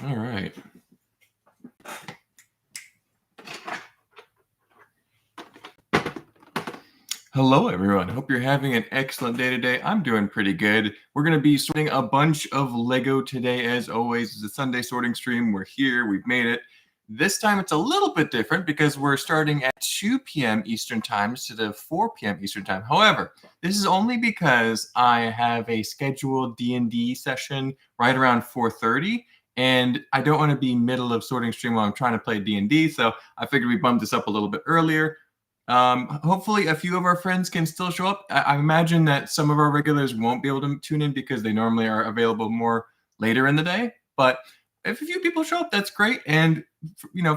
All right. Hello, everyone. Hope you're having an excellent day today. I'm doing pretty good. We're going to be sorting a bunch of Lego today, as always. It's a Sunday sorting stream. We're here. We've made it. This time it's a little bit different because we're starting at 2 p.m. Eastern Time instead of 4 p.m. Eastern Time. However, this is only because I have a scheduled D&D session right around 4:30, and I don't want to be middle of sorting stream while I'm trying to play D&D, so I figured we bump this up a little bit earlier. Hopefully a few of our friends can still show up. I imagine that some of our regulars won't be able to tune in because they normally are available more later in the day. But if a few people show up, that's great. And,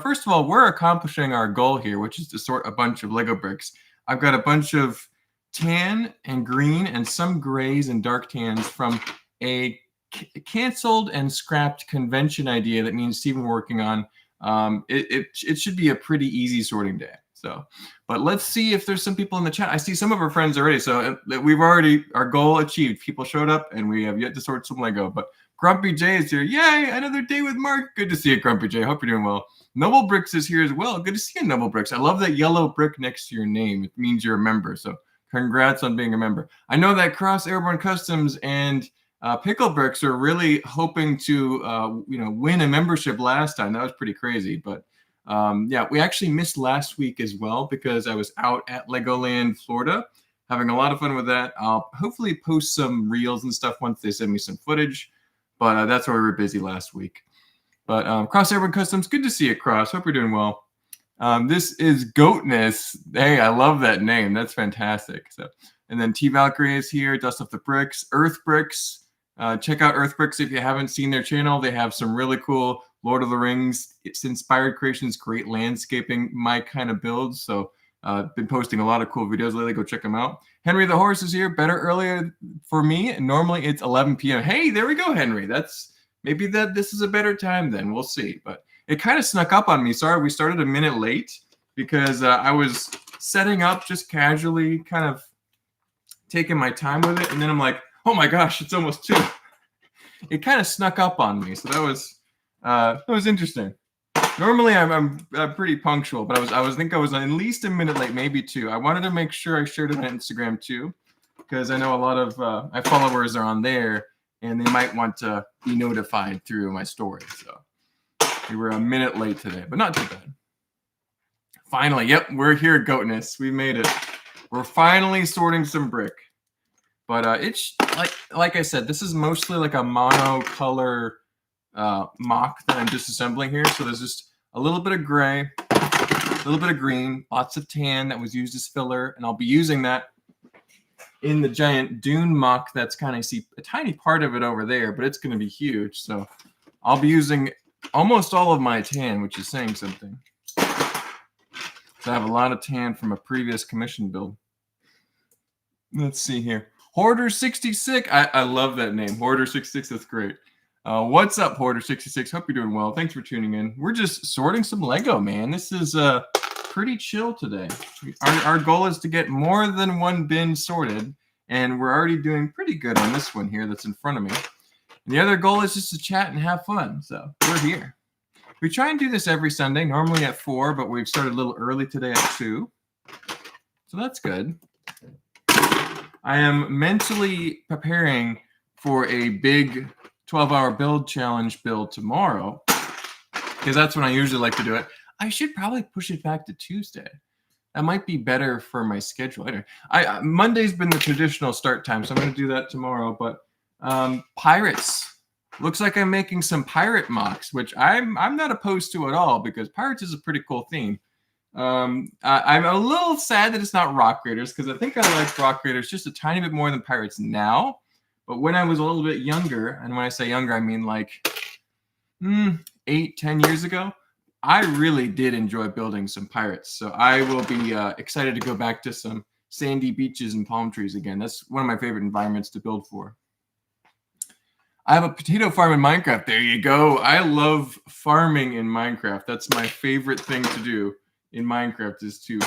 first of all, we're accomplishing our goal here, which is to sort a bunch of Lego bricks. I've got a bunch of tan and green and some grays and dark tans from a canceled and scrapped convention idea that me and Stephen were working on. It should be a pretty easy sorting day. So, but let's see if there's some people in the chat. I see some of our friends already. So we've already, our goal achieved. People showed up and we have yet to sort some Lego. But Grumpy J is here. Yay, another day with Mark. Good to see you, Grumpy J. Hope you're doing well. Noble Bricks is here as well. Good to see you, Noble Bricks. I love that yellow brick next to your name. It means you're a member. So congrats on being a member. I know that Cross Airborne Customs and Pickle Bricks are really hoping to, win a membership last time. That was pretty crazy, but yeah, we actually missed last week as well because I was out at Legoland, Florida, having a lot of fun with that. I'll hopefully post some reels and stuff once they send me some footage, but that's why we were busy last week. But Cross Airborne Customs, good to see you, Cross. Hope you're doing well. This is Goatness. Hey, I love that name. That's fantastic. So, and then T Valkyrie is here. Dust Off the Bricks, Earth Bricks. Check out Earth Bricks if you haven't seen their channel. They have some really cool Lord of the Rings, it's inspired creations, great landscaping, my kind of builds. So been posting a lot of cool videos lately. Go check them out. Henry the Horse is here. Better earlier for me. Normally it's 11 p.m. Hey, there we go, Henry. Maybe this is a better time then. We'll see. But it kind of snuck up on me. Sorry, we started a minute late because I was setting up just casually, kind of taking my time with it. And then I'm like, oh my gosh, it's almost 2. It kind of snuck up on me. So that was interesting. Normally I'm pretty punctual, but I think I was at least a minute late, maybe 2. I wanted to make sure I shared it on Instagram too, because I know a lot of my followers are on there and they might want to be notified through my story. So we were a minute late today, but not too bad. Finally, yep, we're here, Goatness. We made it. We're finally sorting some brick. But it's like I said, this is mostly like a monocolor mock that I'm disassembling here. So there's just a little bit of gray, a little bit of green, lots of tan that was used as filler, and I'll be using that in the giant dune mock that's kind of, see a tiny part of it over there, but it's going to be huge. So I'll be using almost all of my tan, which is saying something. So I have a lot of tan from a previous commission build. Let's see here. Hoarder66. I love that name. Hoarder66. That's great. What's up, Hoarder66? Hope you're doing well. Thanks for tuning in. We're just sorting some Lego, man. This is pretty chill today. Our goal is to get more than one bin sorted, and we're already doing pretty good on this one here that's in front of me. And the other goal is just to chat and have fun. So we're here. We try and do this every Sunday, normally at 4, but we've started a little early today at 2. So that's good. I am mentally preparing for a big 12-hour build challenge build tomorrow, because that's when I usually like to do it. I should probably push it back to Tuesday. That might be better for my schedule. Anyway, Monday's been the traditional start time, so I'm going to do that tomorrow. But pirates. Looks like I'm making some pirate mocks, which I'm not opposed to at all, because pirates is a pretty cool theme. I'm a little sad that it's not Rock Raiders, because I think I like Rock Raiders just a tiny bit more than pirates now. But when I was a little bit younger, and when I say younger, I mean like 8-10 years ago, I really did enjoy building some pirates. So I will be excited to go back to some sandy beaches and palm trees again. That's one of my favorite environments to build for. I have a potato farm in Minecraft. There you go. I love farming in Minecraft. That's my favorite thing to do in Minecraft, is to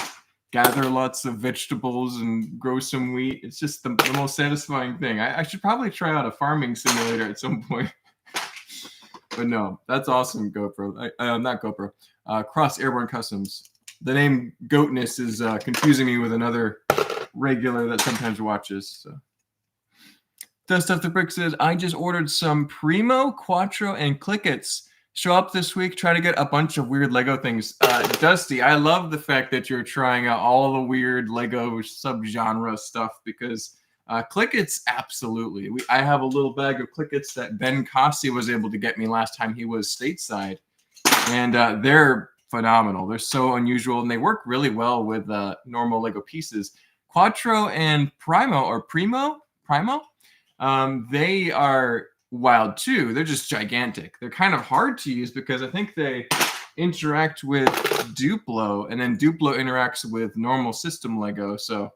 gather lots of vegetables and grow some wheat. It's just the most satisfying thing. I should probably try out a farming simulator at some point. But no, that's awesome, GoPro. Not GoPro. Cross Airborne Customs. The name Goatness is confusing me with another regular that sometimes watches. So. Dust Stuff the Brick says, I just ordered some Primo, Quattro, and Clickets. Show up this week, try to get a bunch of weird Lego things. Dusty, I love the fact that you're trying out all the weird Lego subgenre stuff because Clickets, absolutely. I have a little bag of Clickets that Ben Cossey was able to get me last time he was stateside. And they're phenomenal. They're so unusual, and they work really well with normal Lego pieces. Quattro and Primo, they are wild too. They're just gigantic. They're kind of hard to use because I think they interact with Duplo, and then Duplo interacts with normal system Lego. So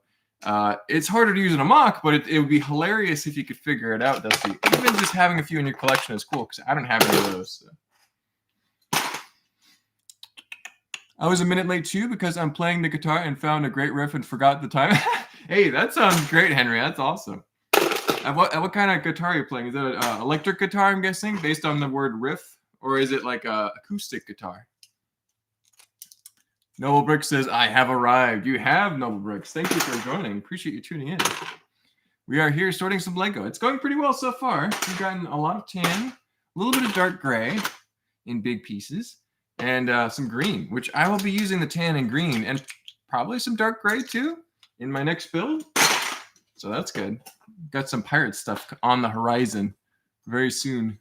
it's harder to use in a mock, but it would be hilarious if you could figure it out, Dusty. Even just having a few in your collection is cool because I don't have any of those. So. I was a minute late too because I'm playing the guitar and found a great riff and forgot the time. Hey, that sounds great, Henry. That's awesome. What kind of guitar are you playing? Is it an electric guitar, I'm guessing, based on the word riff? Or is it like a acoustic guitar? Noble Brick says, I have arrived. You have, Noble Bricks. Thank you for joining. Appreciate you tuning in. We are here sorting some Lego. It's going pretty well so far. We've gotten a lot of tan, a little bit of dark gray in big pieces, and some green, which I will be using the tan and green, and probably some dark gray too in my next build. So that's good. Got some pirate stuff on the horizon very soon.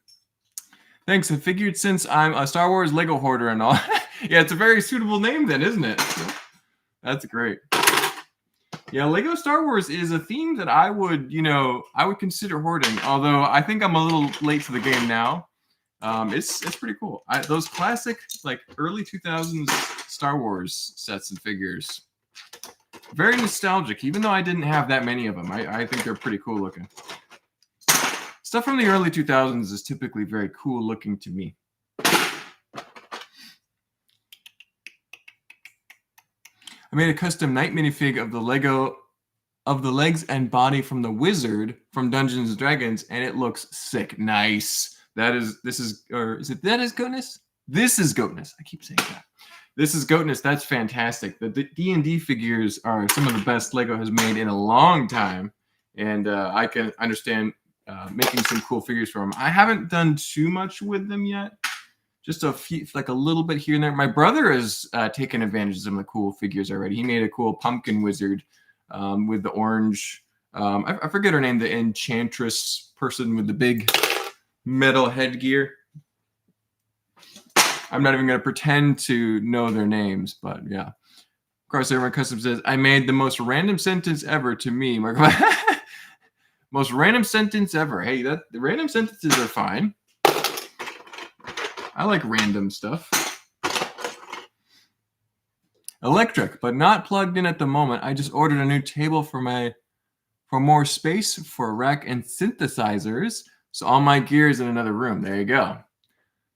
Thanks. I figured since I'm a Star Wars Lego hoarder and all, yeah, it's a very suitable name then, isn't it? That's great. Yeah, Lego Star Wars is a theme that I would consider hoarding. Although I think I'm a little late to the game now. It's pretty cool. Those classic like early 2000s Star Wars sets and figures. Very nostalgic, even though I didn't have that many of them. I think they're pretty cool looking. Stuff from the early 2000s is typically very cool looking to me. I made a custom night minifig of the legs and body from the wizard from Dungeons and Dragons, and it looks sick. Nice. This is Goatness? This is Goatness. I keep saying that. This is Goatness. That's fantastic. The D&D figures are some of the best Lego has made in a long time, and I can understand making some cool figures for them. I haven't done too much with them yet. Just a few, like a little bit here and there. My brother has taken advantage of some of the cool figures already. He made a cool pumpkin wizard with the orange. I forget her name, the enchantress person with the big metal headgear. I'm not even going to pretend to know their names, but yeah. Cross Airborne Custom says, I made the most random sentence ever to me. Most random sentence ever. Hey, the random sentences are fine. I like random stuff. Electric, but not plugged in at the moment. I just ordered a new table for more space for a rack and synthesizers. So all my gear is in another room. There you go.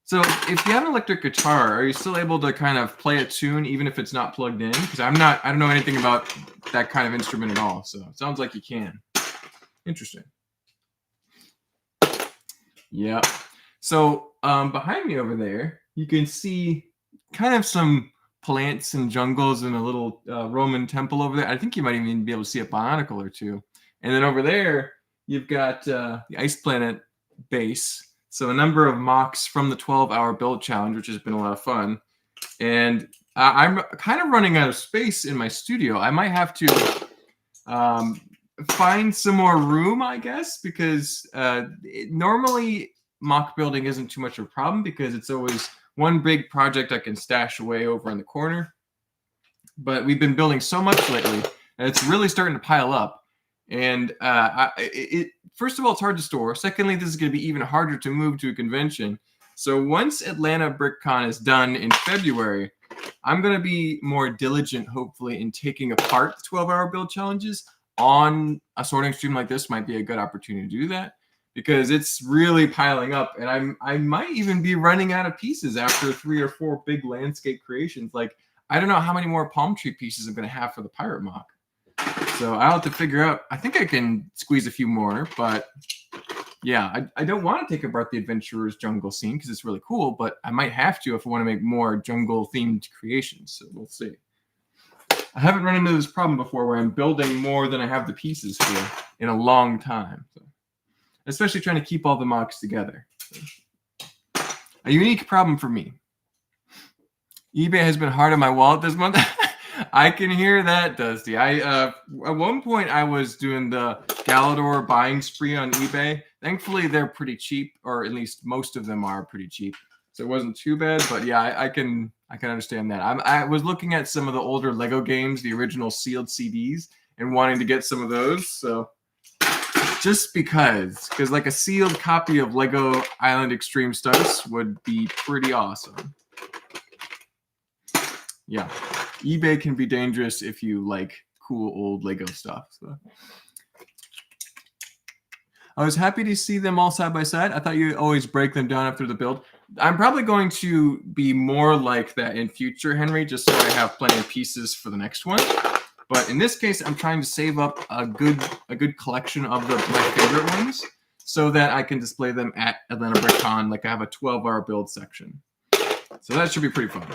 So if you have an electric guitar, are you still able to kind of play a tune even if it's not plugged in? Because I don't know anything about that kind of instrument at all. So it sounds like you can. Interesting. Yeah. So behind me over there, you can see kind of some plants and jungles and a little Roman temple over there. I think you might even be able to see a Bionicle or two. And then over there, you've got the Ice Planet base. So a number of mocks from the 12-hour build challenge, which has been a lot of fun. And I'm kind of running out of space in my studio. I might have to find some more room, I guess, because normally mock building isn't too much of a problem because it's always one big project I can stash away over in the corner. But we've been building so much lately, and it's really starting to pile up. And first of all, it's hard to store. Secondly, this is going to be even harder to move to a convention. So once Atlanta BrickCon is done in February, I'm going to be more diligent, hopefully, in taking apart the 12-hour build challenges. On a sorting stream like this might be a good opportunity to do that because it's really piling up. And I might even be running out of pieces after 3 or 4 big landscape creations. Like, I don't know how many more palm tree pieces I'm going to have for the pirate mock. So I'll have to figure out. I think I can squeeze a few more, but Yeah, I don't want to take apart the Adventurer's jungle scene because it's really cool, but I might have to if I want to make more jungle-themed creations, so we'll see. I haven't run into this problem before where I'm building more than I have the pieces for in a long time. So, especially trying to keep all the mocks together. So, a unique problem for me. eBay has been hard on my wallet this month. I can hear that, Dusty. At one point I was doing the Galador buying spree on eBay. Thankfully, they're pretty cheap, or at least most of them are pretty cheap, so it wasn't too bad. But yeah, I can understand that. I was looking at some of the older Lego games, the original sealed CDs, and wanting to get some of those. So just because like a sealed copy of Lego Island Extreme Stunts would be pretty awesome. Yeah, eBay can be dangerous if you like cool old Lego stuff. So. I was happy to see them all side by side. I thought you always break them down after the build. I'm probably going to be more like that in future, Henry, just so I have plenty of pieces for the next one. But in this case, I'm trying to save up a good collection of my favorite ones so that I can display them at Atlanta BrickCon. Like I have a 12-hour build section. So that should be pretty fun.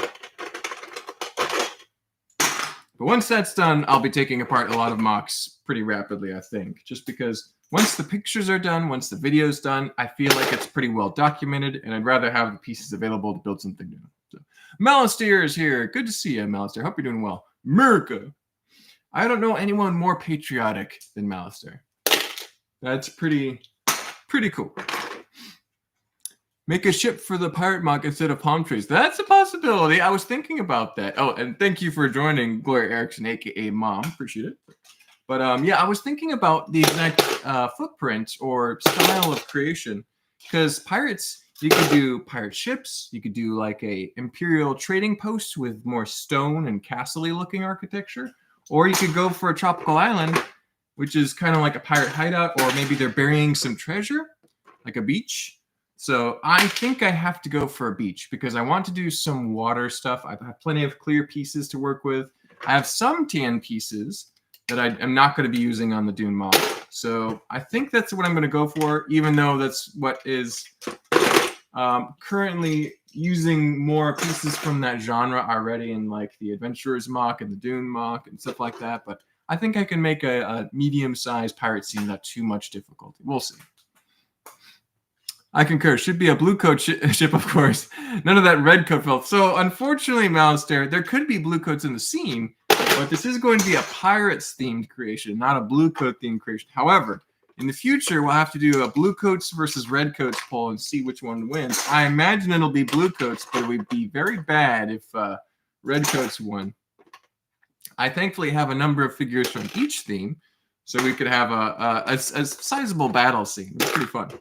But once that's done, I'll be taking apart a lot of mocks pretty rapidly, I think. Just because once the pictures are done, once the video's done, I feel like it's pretty well documented, and I'd rather have the pieces available to build something new. So, Malister is here. Good to see you, Malister. Hope you're doing well. America. I don't know anyone more patriotic than Malister. That's pretty cool. Make a ship for the pirate mock instead of palm trees. That's a possibility. I was thinking about that. Oh, and thank you for joining, Gloria Erickson, aka Mom. Appreciate it. But yeah, I was thinking about the exact footprint or style of creation, because pirates, you could do pirate ships. You could do like a imperial trading post with more stone and castle-y looking architecture, or you could go for a tropical island, which is kind of like a pirate hideout, or maybe they're burying some treasure, like a beach. So I think I have to go for a beach because I want to do some water stuff. I have plenty of clear pieces to work with. I have some tan pieces that I'm not going to be using on the Dune mod. So I think that's what I'm going to go for, even though that's what is currently using more pieces from that genre already in like the Adventurers mock and the Dune mock and stuff like that. But I think I can make a medium-sized pirate scene without too much difficulty. We'll see. I concur. Should be a blue coat ship, of course. None of that red coat felt. So, unfortunately, Malister, there could be blue coats in the scene, but this is going to be a pirates-themed creation, not a blue coat-themed creation. However, in the future, we'll have to do a blue coats versus red coats poll and see which one wins. I imagine it'll be blue coats, but it would be very bad if red coats won. I thankfully have a number of figures from each theme, so we could have a sizable battle scene. It's pretty fun.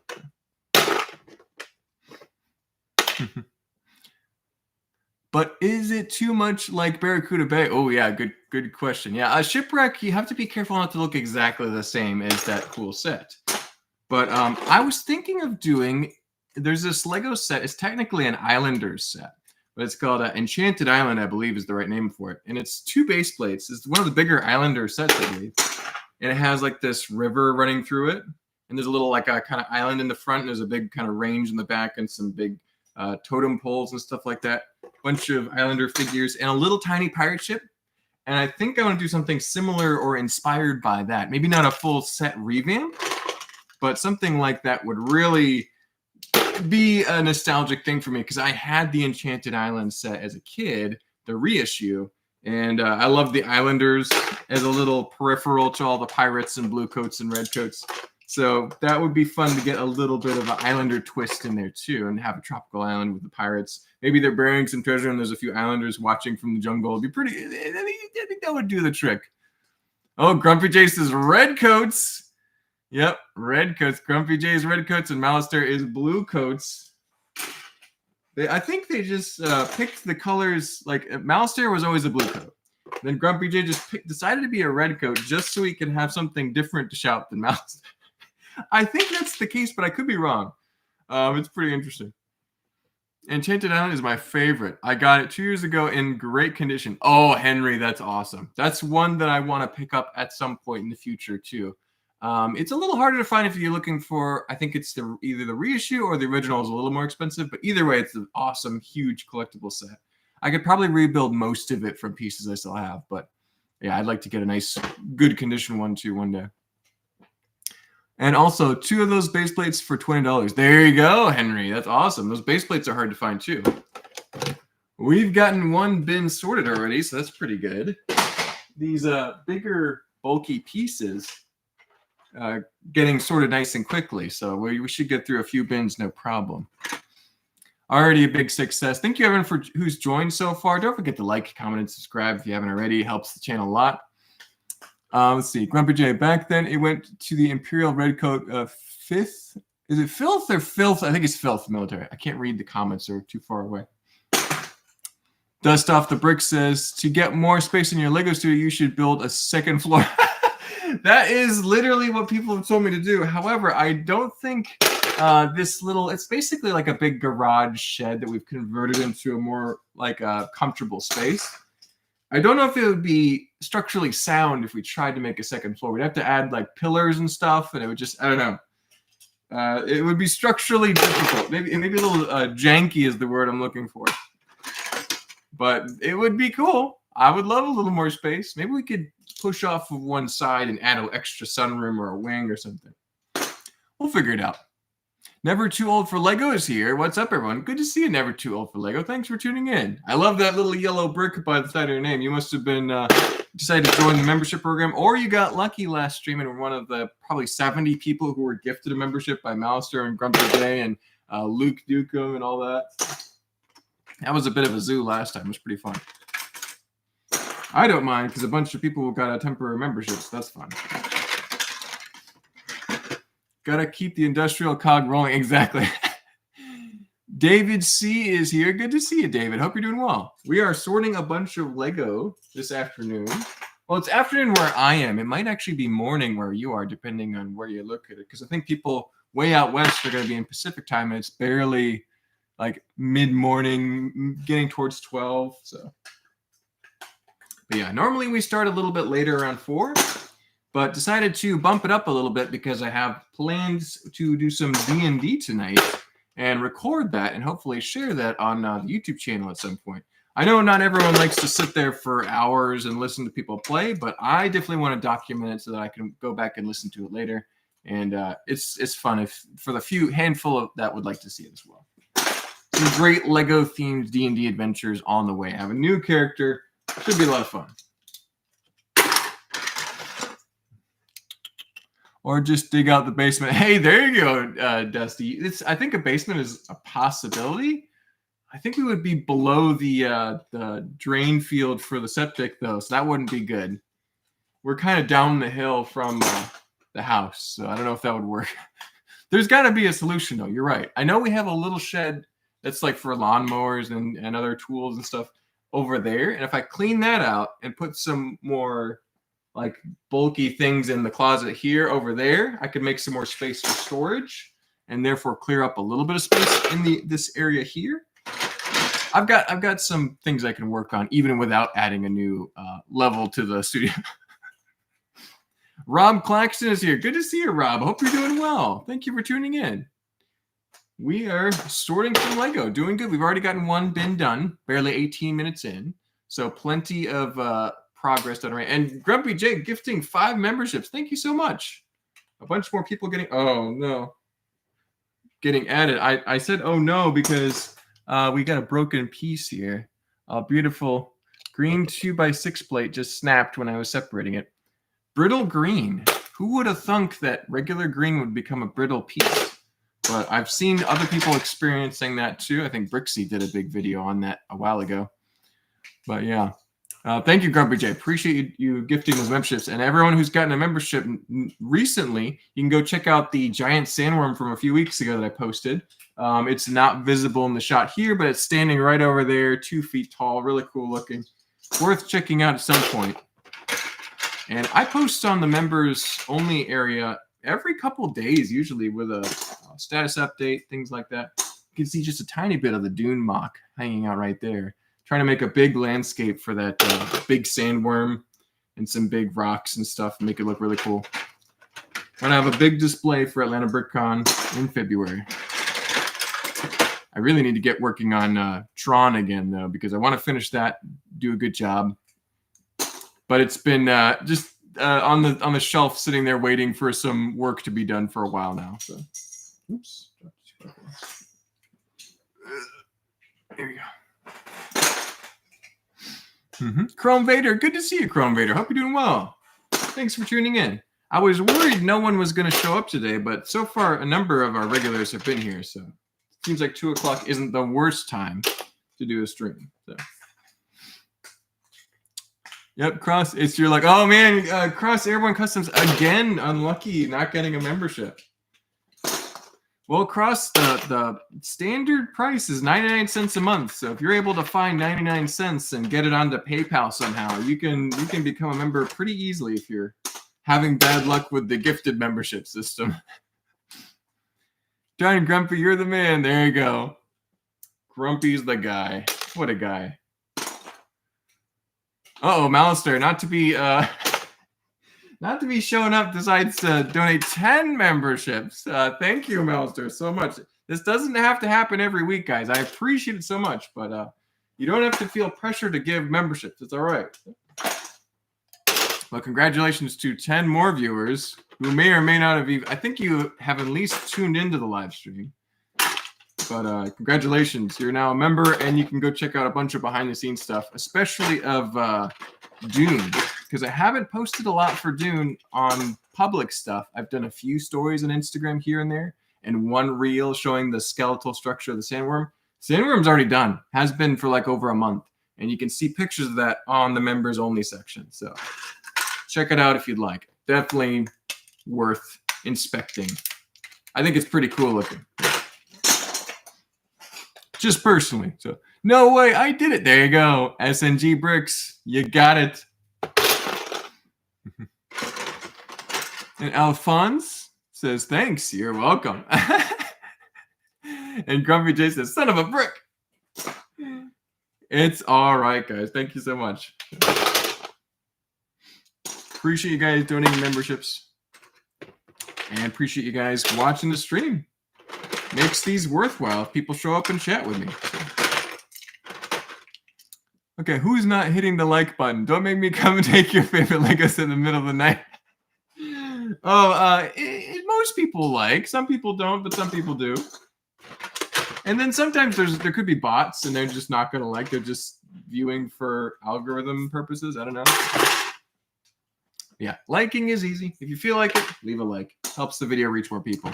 But is it too much like Barracuda Bay? Oh yeah, good question. Yeah, a shipwreck, you have to be careful not to look exactly the same as that cool set. But I was thinking of doing, there's this Lego set. It's technically an Islanders set, but it's called Enchanted Island, I believe is the right name for it. And it's 2 base plates. It's one of the bigger Islander sets, I believe. And it has like this river running through it. And there's a little like a kind of island in the front. And there's a big kind of range in the back and some big totem poles and stuff like that. Bunch of Islander figures and a little tiny pirate ship. And I think I want to do something similar or inspired by that. Maybe not a full set revamp, but something like that would really be a nostalgic thing for me because I had the Enchanted Island set as a kid, the reissue, and I love the Islanders as a little peripheral to all the pirates and blue coats and red coats. So that would be fun to get a little bit of an Islander twist in there too, and have a tropical island with the pirates. Maybe they're burying some treasure, and there's a few Islanders watching from the jungle. It'd be pretty. I think that would do the trick. Oh, Grumpy J says red coats. Yep, red coats. Grumpy J is red coats, and Malister is blue coats. I think they just picked the colors. Like Malister was always a blue coat. Then Grumpy J just decided to be a red coat just so he could have something different to shout than Malister. I think that's the case, but I could be wrong. It's pretty interesting. Enchanted Island is my favorite. I got it 2 years ago in great condition. Oh, Henry, that's awesome. That's one that I want to pick up at some point in the future, too. It's a little harder to find if you're looking for, I think it's either the reissue or the original is a little more expensive, but either way, it's an awesome, huge collectible set. I could probably rebuild most of it from pieces I still have, but yeah, I'd like to get a nice, good condition one too one day. And also 2 of those base plates for $20. There you go, Henry. That's awesome. Those base plates are hard to find too. We've gotten 1 bin sorted already, so that's pretty good. These bigger, bulky pieces getting sorted nice and quickly, so we should get through a few bins, no problem. Already a big success. Thank you, everyone, for who's joined so far. Don't forget to like, comment, and subscribe if you haven't already. It helps the channel a lot. Let's see. Grumpy J, back then it went to the Imperial Redcoat 5th. Is it Filth or Filth? I think it's Filth military. I can't read the comments. They're too far away. Dust Off the Brick says, to get more space in your Lego studio, you should build a 2nd floor. That is literally what people have told me to do. However, I don't think this little, it's basically like a big garage shed that we've converted into a more like a comfortable space. I don't know if it would be structurally sound if we tried to make a 2nd floor. We'd have to add like pillars and stuff, and it would just, I don't know. It would be structurally difficult. Maybe a little janky is the word I'm looking for. But it would be cool. I would love a little more space. Maybe we could push off of one side and add an extra sunroom or a wing or something. We'll figure it out. Never Too Old for Lego is here. What's up, everyone? Good to see you, Never Too Old for Lego. Thanks for tuning in. I love that little yellow brick by the side of your name. You must have been decided to join the membership program, or you got lucky last stream and were one of the probably 70 people who were gifted a membership by Mouser and Grumpy J and Luke Dukem and all that. That was a bit of a zoo last time. It was pretty fun. I don't mind because a bunch of people got a temporary membership, so that's fun. Gotta keep the industrial cog rolling. Exactly. David C is here. Good to see you, David. Hope you're doing well. We are sorting a bunch of Lego this afternoon. Well, it's afternoon where I am. It might actually be morning where you are, depending on where you look at it. Because I think people way out west are going to be in Pacific time, and it's barely like mid-morning, getting towards 12. So, but yeah, normally we start a little bit later, around 4. But decided to bump it up a little bit because I have plans to do some D&D tonight and record that and hopefully share that on the YouTube channel at some point. I know not everyone likes to sit there for hours and listen to people play, but I definitely want to document it so that I can go back and listen to it later. And it's fun if for the handful of that would like to see it as well. Some great Lego-themed D&D adventures on the way. I have a new character. Should be a lot of fun. Or just dig out the basement. Hey, there you go, Dusty. I think a basement is a possibility. I think we would be below the drain field for the septic, though, so that wouldn't be good. We're kind of down the hill from the house, so I don't know if that would work. There's got to be a solution, though. You're right. I know we have a little shed that's like for lawnmowers and other tools and stuff over there, and if I clean that out and put some more like bulky things in the closet here over there, I could make some more space for storage and therefore clear up a little bit of space in this area here. I've got some things I can work on even without adding a new level to the studio. Rob Claxton is here. Good to see you, Rob. I hope you're doing well. Thank you for tuning in. We are sorting some Lego, doing good. We've already gotten 1 bin done, barely 18 minutes in. So plenty of progress done right. And Grumpy J gifting 5 memberships. Thank you so much. A bunch more people getting, oh no, getting added. I said, oh no, because we got a broken piece here. A beautiful green 2x6 plate just snapped when I was separating it. Brittle green. Who would have thunk that regular green would become a brittle piece? But I've seen other people experiencing that too. I think Brixie did a big video on that a while ago. But yeah. Thank you, Grumpy J. Appreciate you gifting those memberships. And everyone who's gotten a membership recently, you can go check out the giant sandworm from a few weeks ago that I posted. It's not visible in the shot here, but it's standing right over there, 2 feet tall, really cool looking. Worth checking out at some point. And I post on the members only area every couple days, usually with a status update, things like that. You can see just a tiny bit of the dune mock hanging out right there. Trying to make a big landscape for that big sandworm and some big rocks and stuff, and make it look really cool. I'm gonna have a big display for Atlanta BrickCon in February. I really need to get working on Tron again though, because I want to finish that, do a good job. But it's been just on the shelf, sitting there waiting for some work to be done for a while now. So, oops. There you go. Chrome Vader, good to see you, Chrome Vader. Hope you're doing well. Thanks for tuning in. I was worried no one was going to show up today, but so far a number of our regulars have been here, so it seems like 2 o'clock isn't the worst time to do a stream. So. Yep, Cross, you're like, oh man, Cross Airborne Customs, again, unlucky, not getting a membership. Well, Cross, the standard price is 99 cents a month, so if you're able to find 99 cents and get it onto PayPal somehow, you can become a member pretty easily if you're having bad luck with the gifted membership system. John Grumpy, you're the man. There you go. Grumpy's the guy. What a guy. Uh-oh, Malister, not to be showing up, decides to donate 10 memberships. Thank you, Malister, so much. This doesn't have to happen every week, guys. I appreciate it so much, but you don't have to feel pressure to give memberships. It's all right. Well, congratulations to 10 more viewers who may or may not have even, I think you have at least tuned into the live stream. But congratulations, you're now a member, and you can go check out a bunch of behind-the-scenes stuff, especially of Dune, because I haven't posted a lot for Dune on public stuff. I've done a few stories on Instagram here and there, and one reel showing the skeletal structure of the sandworm. Sandworm's already done, has been for like over a month, and you can see pictures of that on the members-only section. So check it out if you'd like. Definitely worth inspecting. I think it's pretty cool looking. Just personally. So, no way, I did it. There you go. SNG Bricks. You got it. And Alphonse says, thanks. You're welcome. And Grumpy J says, son of a brick. It's all right, guys. Thank you so much. Appreciate you guys donating memberships. And appreciate you guys watching the stream. Makes these worthwhile if people show up and chat with me. Okay, who's not hitting the like button? Don't make me come and take your favorite Legos in the middle of the night. Oh, most people like. Some people don't, but some people do. And then sometimes there could be bots, and they're just not going to like. They're just viewing for algorithm purposes. I don't know. Yeah, liking is easy. If you feel like it, leave a like. Helps the video reach more people.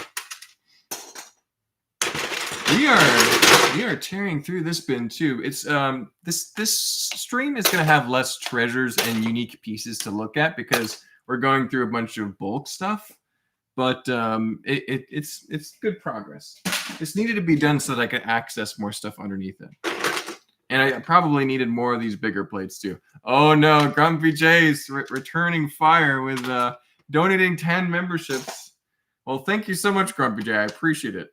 We are tearing through this bin too. It's this stream is going to have less treasures and unique pieces to look at because we're going through a bunch of bulk stuff. But it's good progress. It's needed to be done so that I can access more stuff underneath it. And I probably needed more of these bigger plates too. Oh no, Grumpy J's returning fire with donating 10 memberships. Well, thank you so much, Grumpy J. I appreciate it.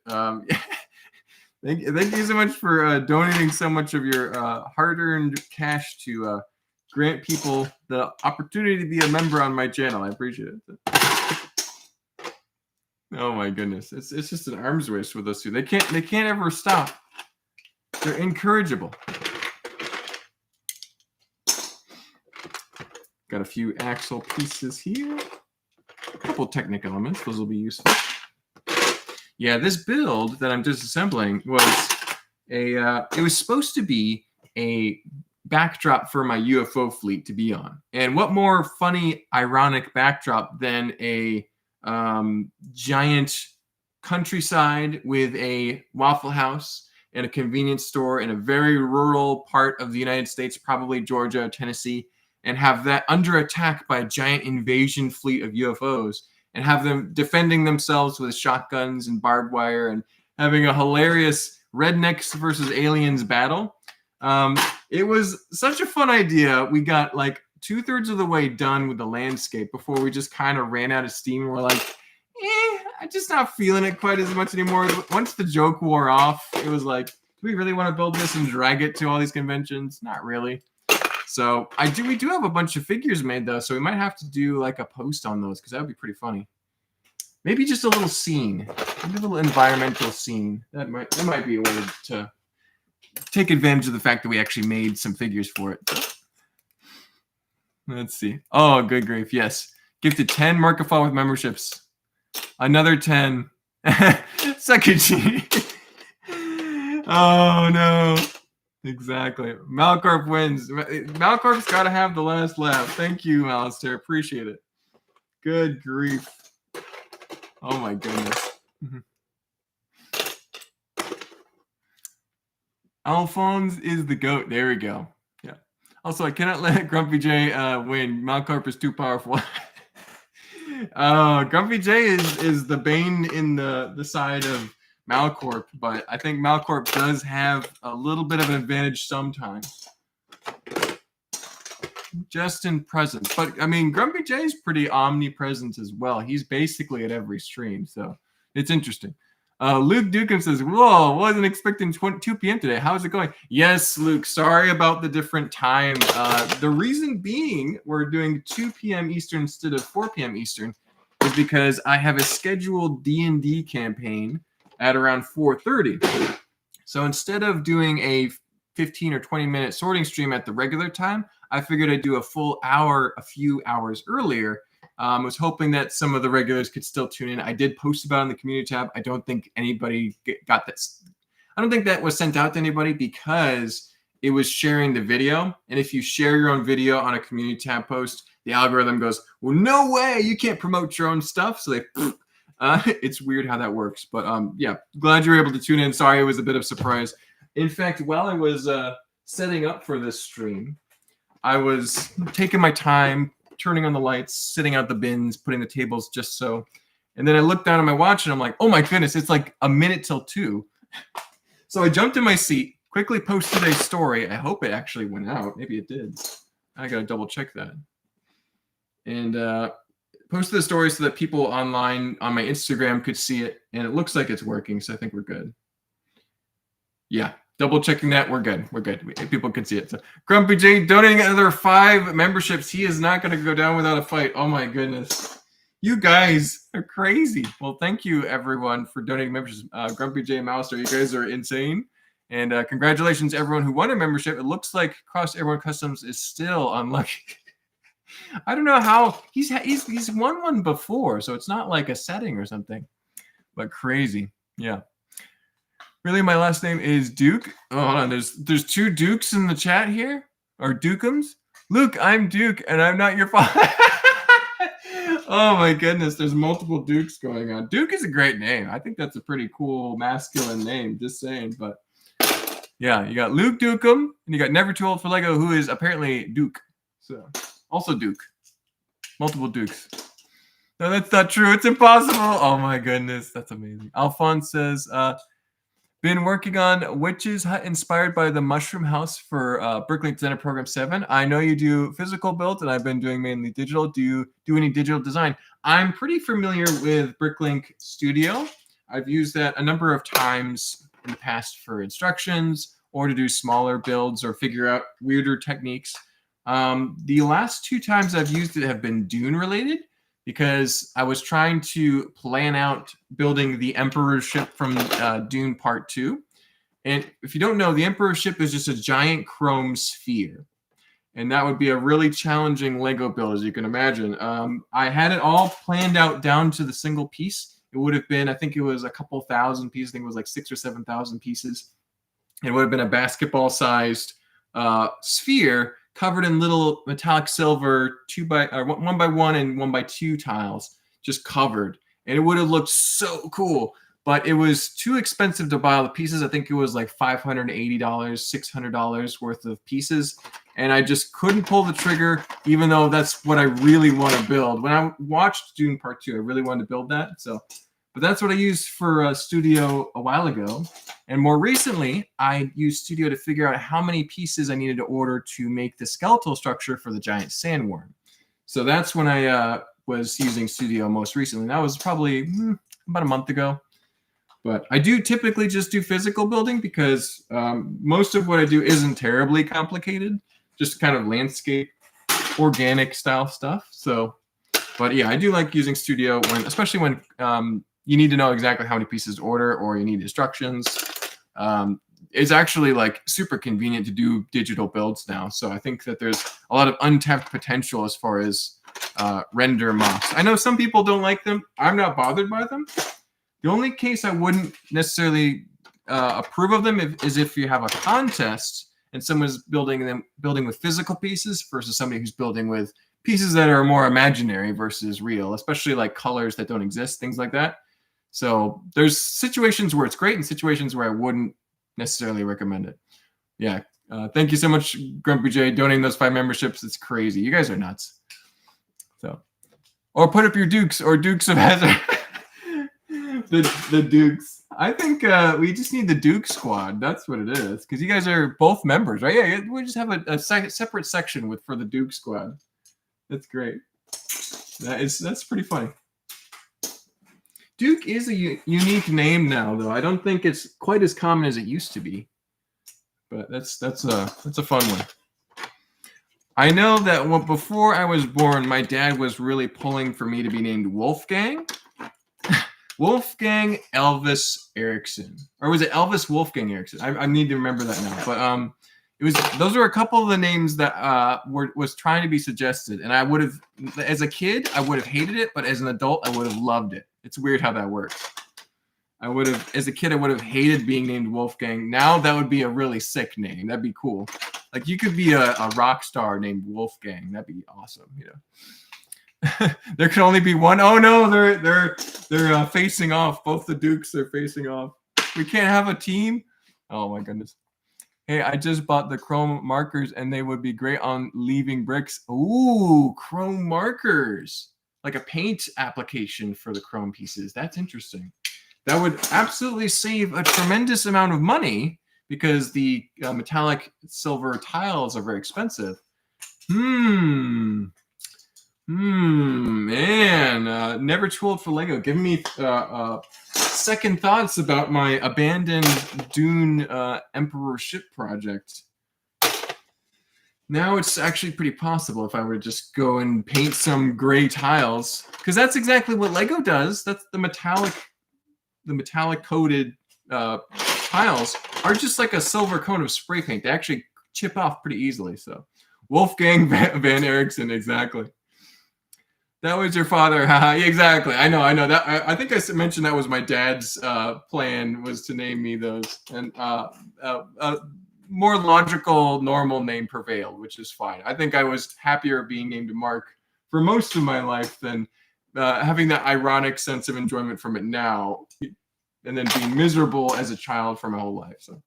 Thank you so much for donating so much of your hard-earned cash to grant people the opportunity to be a member on my channel. I appreciate it. Oh my goodness, it's just an arms race with those two. They can't ever stop. They're incorrigible. Got a few axle pieces here. A couple Technic elements. Those will be useful. Yeah, this build that I'm disassembling was it was supposed to be a backdrop for my UFO fleet to be on. And what more funny, ironic backdrop than a giant countryside with a Waffle House and a convenience store in a very rural part of the United States, probably Georgia, Tennessee, and have that under attack by a giant invasion fleet of UFOs. And have them defending themselves with shotguns and barbed wire and having a hilarious rednecks versus aliens battle. It was such a fun idea. We got like 2/3 of the way done with the landscape before we just kind of ran out of steam. And we're like, I'm just not feeling it quite as much anymore. Once the joke wore off, it was like, do we really want to build this and drag it to all these conventions? Not really. So we do have a bunch of figures made though, so we might have to do like a post on those because that would be pretty funny. maybe just a little scene, a little environmental scene. That might be a way to take advantage of the fact that we actually made some figures for it. Let's see. Oh, good grief. Yes. Gifted 10 Markafall with memberships. Another 10. Second G. Oh, no. Exactly. Malcorp wins. Malcorp's got to have the last laugh. Thank you, Alistair. Appreciate it. Good grief. Oh, my goodness. Alphonse is the GOAT. There we go. Yeah. Also, I cannot let Grumpy J win. Malcorp is too powerful. Grumpy J is the bane in the side of Malcorp, but I think Malcorp does have a little bit of an advantage sometimes. Just in presence. But, I mean, Grumpy J is pretty omnipresent as well. He's basically at every stream, so it's interesting. Luke Dukin says, whoa, wasn't expecting 2 p.m. today. How's it going? Yes, Luke, sorry about the different time. The reason being we're doing 2 p.m. Eastern instead of 4 p.m. Eastern is because I have a scheduled D&D campaign at around 4:30. So instead of doing a 15 or 20-minute sorting stream at the regular time, I figured I'd do a full hour a few hours earlier. I was hoping that some of the regulars could still tune in. I did post about it in the community tab. I don't think anybody got this. I don't think that was sent out to anybody because it was sharing the video. And if you share your own video on a community tab post, the algorithm goes, well, no way, you can't promote your own stuff. So it's weird how that works. But yeah, glad you were able to tune in. Sorry, it was a bit of a surprise. In fact, while I was setting up for this stream, I was taking my time, turning on the lights, sitting out the bins, putting the tables just so. And then I looked down at my watch and I'm like, oh my goodness, it's like a minute till 2. So I jumped in my seat, quickly posted a story. I hope it actually went out. Maybe it did. I got to double check that. And posted the story so that people online on my Instagram could see it. And it looks like it's working, so I think we're good. Yeah. Double checking that. We're good. We're good. People can see it. So Grumpy J donating another 5 memberships. He is not going to go down without a fight. Oh my goodness. You guys are crazy. Well, thank you everyone for donating memberships. Grumpy J Mouser, you guys are insane. And congratulations everyone who won a membership. It looks like Cross Airborne Customs is still unlucky. I don't know how he's won one before, so it's not like a setting or something. But crazy. Yeah. Really, my last name is Duke. Oh, hold on. There's 2 Dukes in the chat here, or Dukums. Luke, I'm Duke, and I'm not your father. Oh my goodness, there's multiple Dukes going on. Duke is a great name. I think that's a pretty cool masculine name. Just saying, but yeah, you got Luke Dukem, and you got Never Too Old for Lego, who is apparently Duke. So also Duke. Multiple Dukes. No, that's not true. It's impossible. Oh my goodness, that's amazing. Alphonse says, been working on Witch's Hut inspired by the Mushroom House for Bricklink Designer Program 7. I know you do physical builds, and I've been doing mainly digital. Do you do any digital design? I'm pretty familiar with Bricklink Studio. I've used that a number of times in the past for instructions or to do smaller builds or figure out weirder techniques. The last 2 times I've used it have been Dune related, because I was trying to plan out building the Emperor's ship from Dune Part 2. And if you don't know, the Emperor's ship is just a giant chrome sphere. And that would be a really challenging Lego build, as you can imagine. I had it all planned out down to the single piece. It would have been, I think it was a couple thousand pieces. I think it was like 6,000 or 7,000 pieces. It would have been a basketball-sized sphere covered in little metallic silver 1x1 and 1x2 tiles, just covered. And it would have looked so cool, but it was too expensive to buy all the pieces. I think it was like $580, $600 worth of pieces. And I just couldn't pull the trigger, even though that's what I really want to build. When I watched Dune Part 2, I really wanted to build that. But that's what I used for Studio a while ago. And more recently, I used Studio to figure out how many pieces I needed to order to make the skeletal structure for the giant sandworm. So that's when I was using Studio most recently. That was probably about a month ago. But I do typically just do physical building because most of what I do isn't terribly complicated, just kind of landscape, organic style stuff. So But yeah, I do like using Studio especially when you need to know exactly how many pieces to order or you need instructions. It's actually like super convenient to do digital builds now. So I think that there's a lot of untapped potential as far as render mocks. I know some people don't like them. I'm not bothered by them. The only case I wouldn't necessarily approve of them is if you have a contest and someone's building with physical pieces versus somebody who's building with pieces that are more imaginary versus real, especially like colors that don't exist, things like that. So there's situations where it's great and situations where I wouldn't necessarily recommend it. Yeah. Thank you so much, Grumpy J, donating those 5 memberships. It's crazy. You guys are nuts. So, or put up your Dukes or Dukes of Hazzard. the Dukes. I think we just need the Duke squad. That's what it is. Because you guys are both members, right? Yeah, we just have a separate section for the Duke squad. That's great. That's pretty funny. Duke is a unique name now, though. I don't think it's quite as common as it used to be. But that's a fun one. I know that before I was born, my dad was really pulling for me to be named Wolfgang. Wolfgang Elvis Erickson, or was it Elvis Wolfgang Erickson? I need to remember that now. But those were a couple of the names that was trying to be suggested, and I would have, as a kid, I would have hated it, but as an adult, I would have loved it. It's weird how that works. As a kid, I would have hated being named Wolfgang. Now that would be a really sick name. That'd be cool. Like you could be a rock star named Wolfgang. That'd be awesome. You know. There could only be one. Oh no, they're facing off. Both the Dukes are facing off. We can't have a team. Oh my goodness. Hey, I just bought the chrome markers and they would be great on leaving bricks. Ooh, chrome markers. Like a paint application for the chrome pieces. That's interesting. That would absolutely save a tremendous amount of money because the metallic silver tiles are very expensive. Man, never too old for Lego. Give me second thoughts about my abandoned Dune Emperor ship project. Now it's actually pretty possible if I were to just go and paint some gray tiles, because that's exactly what Lego does. That's the metallic coated tiles are just like a silver cone of spray paint. They actually chip off pretty easily. So Wolfgang Van Erickson, exactly. That was your father. Exactly. I know that. I think I mentioned that was my dad's plan, was to name me those. And more logical, normal name prevailed, which is fine. I think I was happier being named Mark for most of my life than having that ironic sense of enjoyment from it now, and then being miserable as a child for my whole life. So,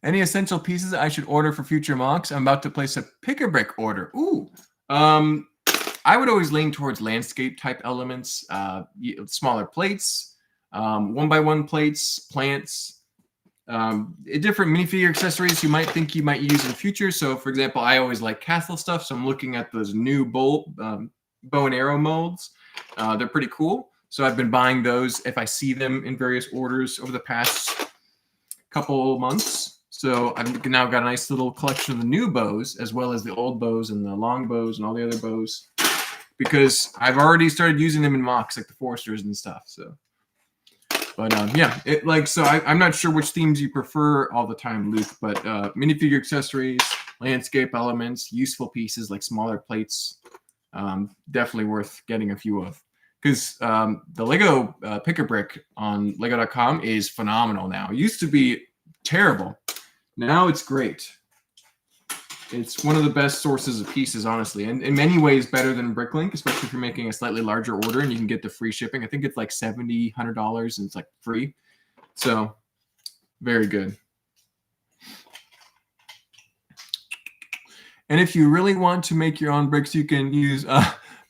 any essential pieces I should order for future mocks? I'm about to place a pick-a-brick order. Ooh, I would always lean towards landscape type elements, smaller plates, 1x1 plates, plants, different minifigure accessories you might think you might use in the future. So, for example, I always like castle stuff, so I'm looking at those new bow and arrow molds. They're pretty cool. So I've been buying those if I see them in various orders over the past couple months. So I've now got a nice little collection of the new bows, as well as the old bows and the long bows and all the other bows, because I've already started using them in mocks, like the Foresters and stuff. So, but yeah, I'm not sure which themes you prefer all the time, Luke, but minifigure accessories, landscape elements, useful pieces like smaller plates, definitely worth getting a few of. Because the Lego Pick-a-Brick on Lego.com is phenomenal now. It used to be terrible. Now it's great. It's one of the best sources of pieces, honestly. And in many ways better than Bricklink, especially if you're making a slightly larger order and you can get the free shipping. I think it's like $70, $100 and it's like free. So very good. And if you really want to make your own bricks, you can use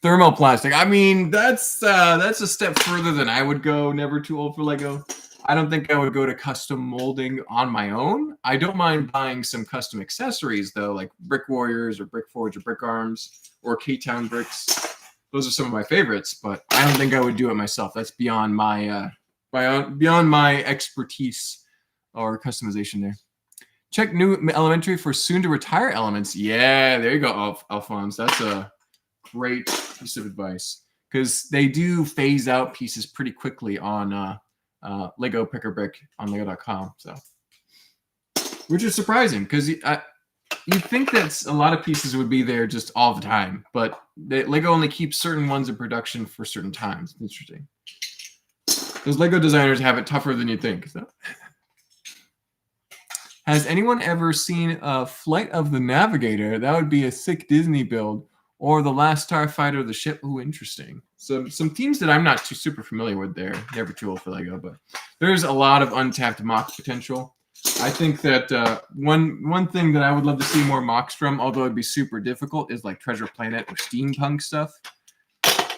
thermoplastic. I mean, that's a step further than I would go. Never too old for Lego. I don't think I would go to custom molding on my own. I don't mind buying some custom accessories, though, like Brick Warriors or Brick Forge or Brick Arms or K-Town bricks. Those are some of my favorites, but I don't think I would do it myself. That's beyond my expertise or customization there. Check new elementary for soon to retire elements. Yeah, there you go, Alphonse. That's a great piece of advice because they do phase out pieces pretty quickly on Lego Pick a Brick on Lego.com. So, which is surprising because you'd think that a lot of pieces would be there just all the time, but Lego only keeps certain ones in production for certain times. Interesting. Those Lego designers have it tougher than you'd think. So. Has anyone ever seen Flight of the Navigator? That would be a sick Disney build. Or The Last Starfighter, the ship. Ooh, interesting. So some themes that I'm not too super familiar with there. Never too old for Lego, but there's a lot of untapped mock potential. I think that one thing that I would love to see more mocks from, although it'd be super difficult, is like Treasure Planet or steampunk stuff.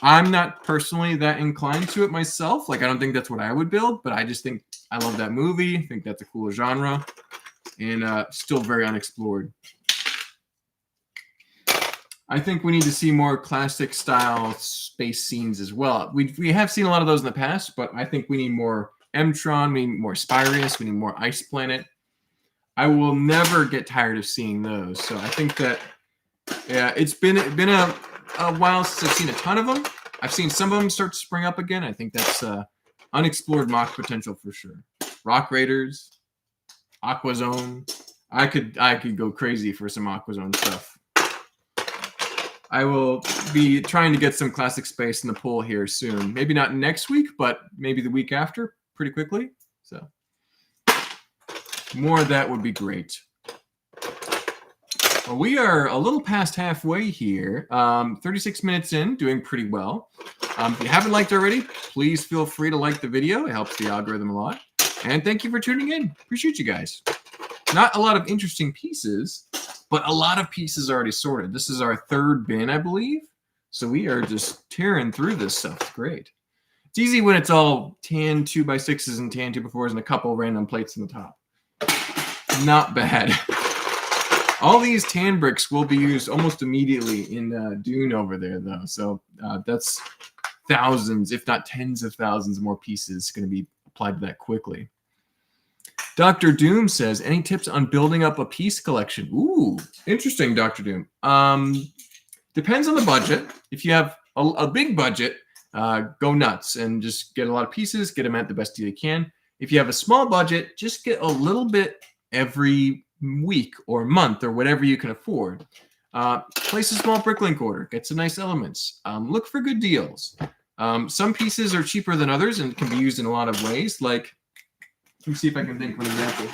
I'm not personally that inclined to it myself. Like, I don't think that's what I would build, but I just think I love that movie. I think that's a cool genre. And still very unexplored. I think we need to see more classic style space scenes as well. We have seen a lot of those in the past, but I think we need more M-Tron, we need more Spirius, we need more Ice Planet. I will never get tired of seeing those. So I think that it's been a while since I've seen a ton of them. I've seen some of them start to spring up again. I think that's unexplored mock potential for sure. Rock Raiders. Aquazone. I could go crazy for some Aquazone stuff. I will be trying to get some classic space in the pool here soon. Maybe not next week, but maybe the week after, pretty quickly. So more of that would be great. Well, we are a little past halfway here. 36 minutes in, doing pretty well. If you haven't liked already, please feel free to like the video. It helps the algorithm a lot. And thank you for tuning in. Appreciate you guys. Not a lot of interesting pieces, but a lot of pieces already sorted. This is our third bin, I believe. So we are just tearing through this stuff. It's great. It's easy when it's all tan 2x6s and tan 2x4s and a couple random plates in the top. Not bad. All these tan bricks will be used almost immediately in Dune over there, though. So that's thousands, if not tens of thousands more pieces going to be applied to that quickly. Dr. Doom says, any tips on building up a piece collection? Ooh, interesting, Dr. Doom. Depends on the budget. If you have a big budget, go nuts and just get a lot of pieces, get them at the best deal you can. If you have a small budget, just get a little bit every week or month or whatever you can afford. Place a small bricklink order, get some nice elements. Look for good deals. Some pieces are cheaper than others and can be used in a lot of ways. Like, let me see if I can think of an example.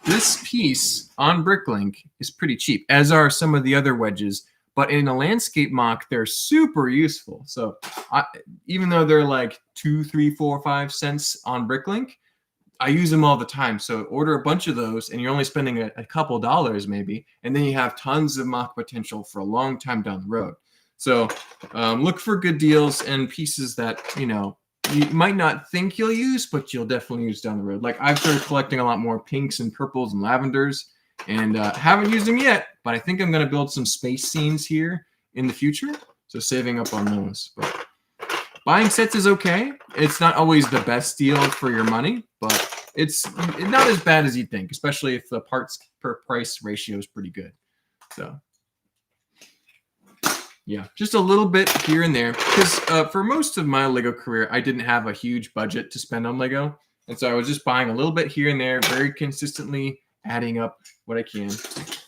This piece on Bricklink is pretty cheap, as are some of the other wedges. But in a landscape mock, they're super useful. So even though they're like 2, 3, 4, 5 cents on Bricklink, I use them all the time. So order a bunch of those, and you're only spending a couple dollars maybe, and then you have tons of mock potential for a long time down the road. So look for good deals and pieces that, you know, you might not think you'll use, but you'll definitely use down the road. Like, I've started collecting a lot more pinks and purples and lavenders, and haven't used them yet, but I think I'm going to build some space scenes here in the future. So saving up on those. But buying sets is okay. It's not always the best deal for your money, but it's not as bad as you'd think, especially if the parts per price ratio is pretty good. So yeah, just a little bit here and there. Because for most of my Lego career, I didn't have a huge budget to spend on Lego. And so I was just buying a little bit here and there, very consistently adding up what I can.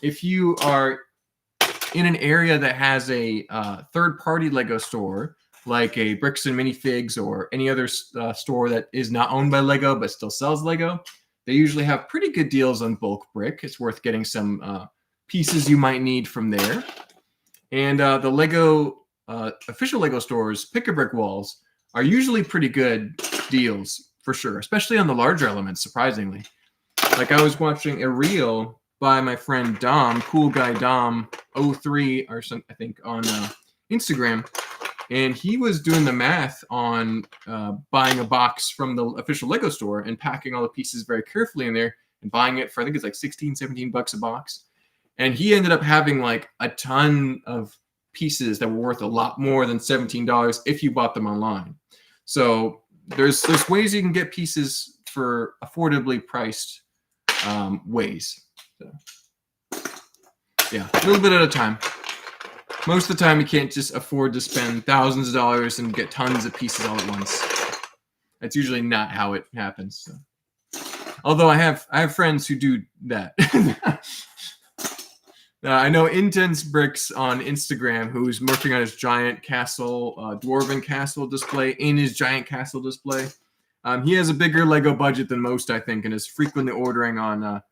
If you are in an area that has a third-party Lego store, like a Bricks and Minifigs or any other store that is not owned by Lego but still sells Lego, they usually have pretty good deals on bulk brick. It's worth getting some pieces you might need from there. And the Lego official Lego stores, pick-a-brick walls, are usually pretty good deals for sure, especially on the larger elements, surprisingly. Like, I was watching a reel by my friend Dom, Cool Guy Dom 03 or something, I think, on Instagram, and he was doing the math on buying a box from the official Lego store and packing all the pieces very carefully in there and buying it for, I think it's like 16, 17 bucks a box. And he ended up having like a ton of pieces that were worth a lot more than $17 if you bought them online. So there's ways you can get pieces for affordably priced ways. So, yeah, a little bit at a time. Most of the time, you can't just afford to spend thousands of dollars and get tons of pieces all at once. That's usually not how it happens. So. Although I have friends who do that. I know Intense Bricks on Instagram, who's working on his giant castle, dwarven castle display in his giant castle display. He has a bigger Lego budget than most, I think, and is frequently ordering on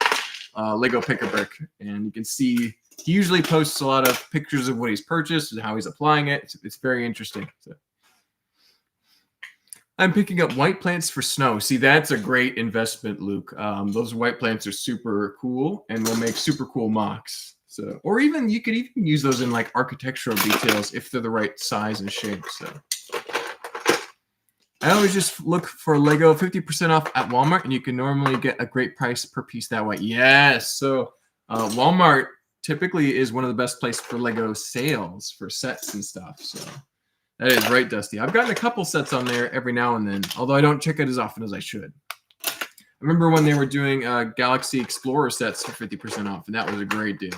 Lego Pick-a-Brick. And you can see he usually posts a lot of pictures of what he's purchased and how he's applying it. It's very interesting. So. I'm picking up white plants for snow. See, that's a great investment, Luke. Those white plants are super cool and will make super cool mocks. So, or even you could even use those in like architectural details if they're the right size and shape. So, I always just look for Lego 50% off at Walmart, and you can normally get a great price per piece that way. Yes, so Walmart typically is one of the best places for Lego sales for sets and stuff. So that is right, Dusty. I've gotten a couple sets on there every now and then, although I don't check it as often as I should. I remember when they were doing Galaxy Explorer sets for 50% off, and that was a great deal.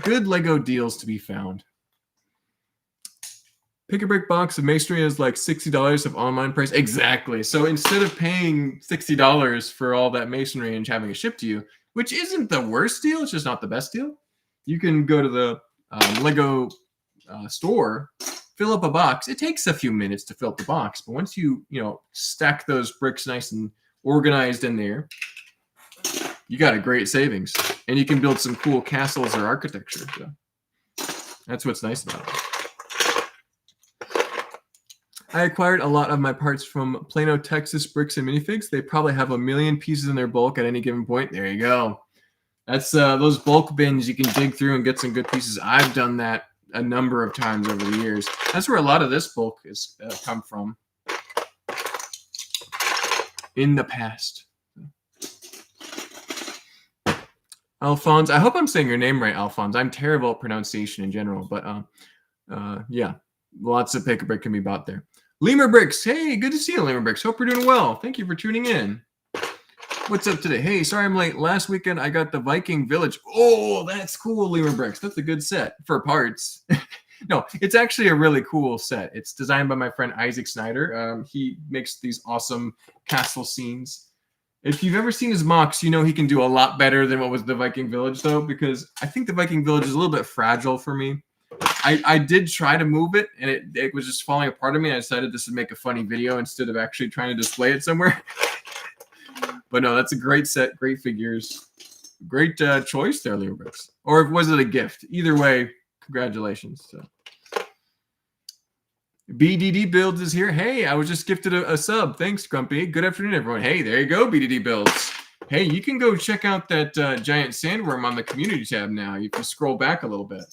Good Lego deals to be found. Pick-a-Brick box of masonry is like $60 of online price. Exactly. So instead of paying $60 for all that masonry and having it shipped to you, which isn't the worst deal, it's just not the best deal, you can go to the Lego store, fill up a box. It takes a few minutes to fill up the box, but once you stack those bricks nice and organized in there, you got a great savings, and you can build some cool castles or architecture. So that's what's nice about it. I acquired a lot of my parts from Plano, Texas Bricks and Minifigs. They probably have 1 million pieces in their bulk at any given point. There you go. That's those bulk bins you can dig through and get some good pieces. I've done that a number of times over the years. That's where a lot of this bulk has come from in the past. Alphonse, I hope I'm saying your name right, Alphonse. I'm terrible at pronunciation in general, but yeah, lots of Pick-a-Brick can be bought there. Lemur Bricks, hey, good to see you, Lemur Bricks. Hope you're doing well. Thank you for tuning in. What's up today? Hey, sorry I'm late. Last weekend I got the Viking Village. Oh, that's cool, Lemur Bricks. That's a good set for parts. No, it's actually a really cool set. It's designed by my friend Isaac Snyder. He makes these awesome castle scenes. If you've ever seen his mocks, you know he can do a lot better than what was the Viking Village, though, because I think the Viking Village is a little bit fragile for me. I did try to move it, and it was just falling apart on me. I decided this would make a funny video instead of actually trying to display it somewhere. But no, that's a great set, great figures. Great choice there, Leo Brooks. Or was it a gift? Either way, congratulations. So. BDD Builds is here. Hey, I was just gifted a sub. Thanks, Grumpy. Good afternoon, everyone. Hey, there you go, BDD Builds. Hey, you can go check out that giant sandworm on the community tab now. You can scroll back a little bit.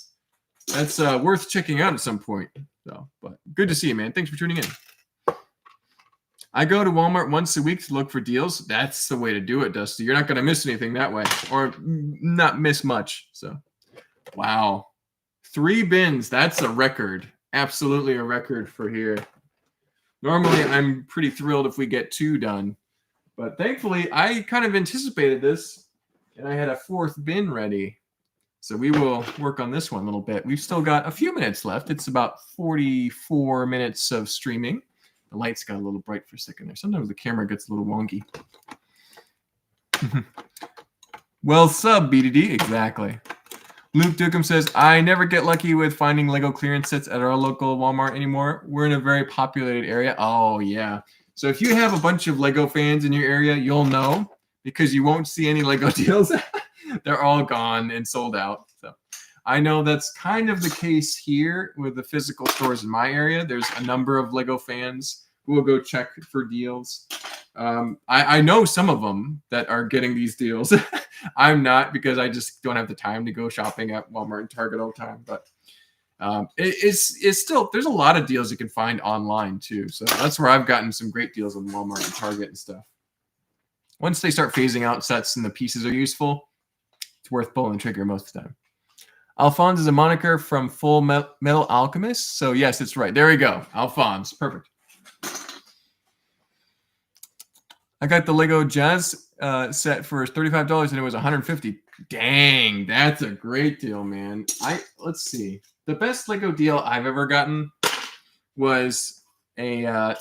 That's worth checking out at some point. So, but good to see you, man. Thanks for tuning in. I go to Walmart once a week to look for deals. That's the way to do it, Dusty. You're not going to miss anything that way, or not miss much. So, wow. 3 bins. That's a record. Absolutely a record for here. Normally, I'm pretty thrilled if we get 2 done. But thankfully, I kind of anticipated this, and I had a 4th bin ready. So we will work on this one a little bit. We've still got a few minutes left. It's about 44 minutes of streaming. The lights got a little bright for a second there. Sometimes the camera gets a little wonky. Well, sub, BDD. Exactly. Luke Dukem says, I never get lucky with finding Lego clearance sets at our local Walmart anymore. We're in a very populated area. Oh, yeah. So if you have a bunch of Lego fans in your area, you'll know because you won't see any Lego deals. They're all gone and sold out. So I know that's kind of the case here with the physical stores in my area. There's a number of Lego fans who will go check for deals. I know some of them that are getting these deals. I'm not because I just don't have the time to go shopping at Walmart and Target all the time. But it's still, there's a lot of deals you can find online too. So that's where I've gotten some great deals on Walmart and Target and stuff. Once they start phasing out sets and the pieces are useful, it's worth pulling the trigger most of the time. Alphonse is a moniker from Full Metal Alchemist. So yes, it's right. There we go. Alphonse. Perfect. I got the Lego Jazz set for $35 and it was $150. Dang, that's a great deal, man. Let's see. The best Lego deal I've ever gotten was a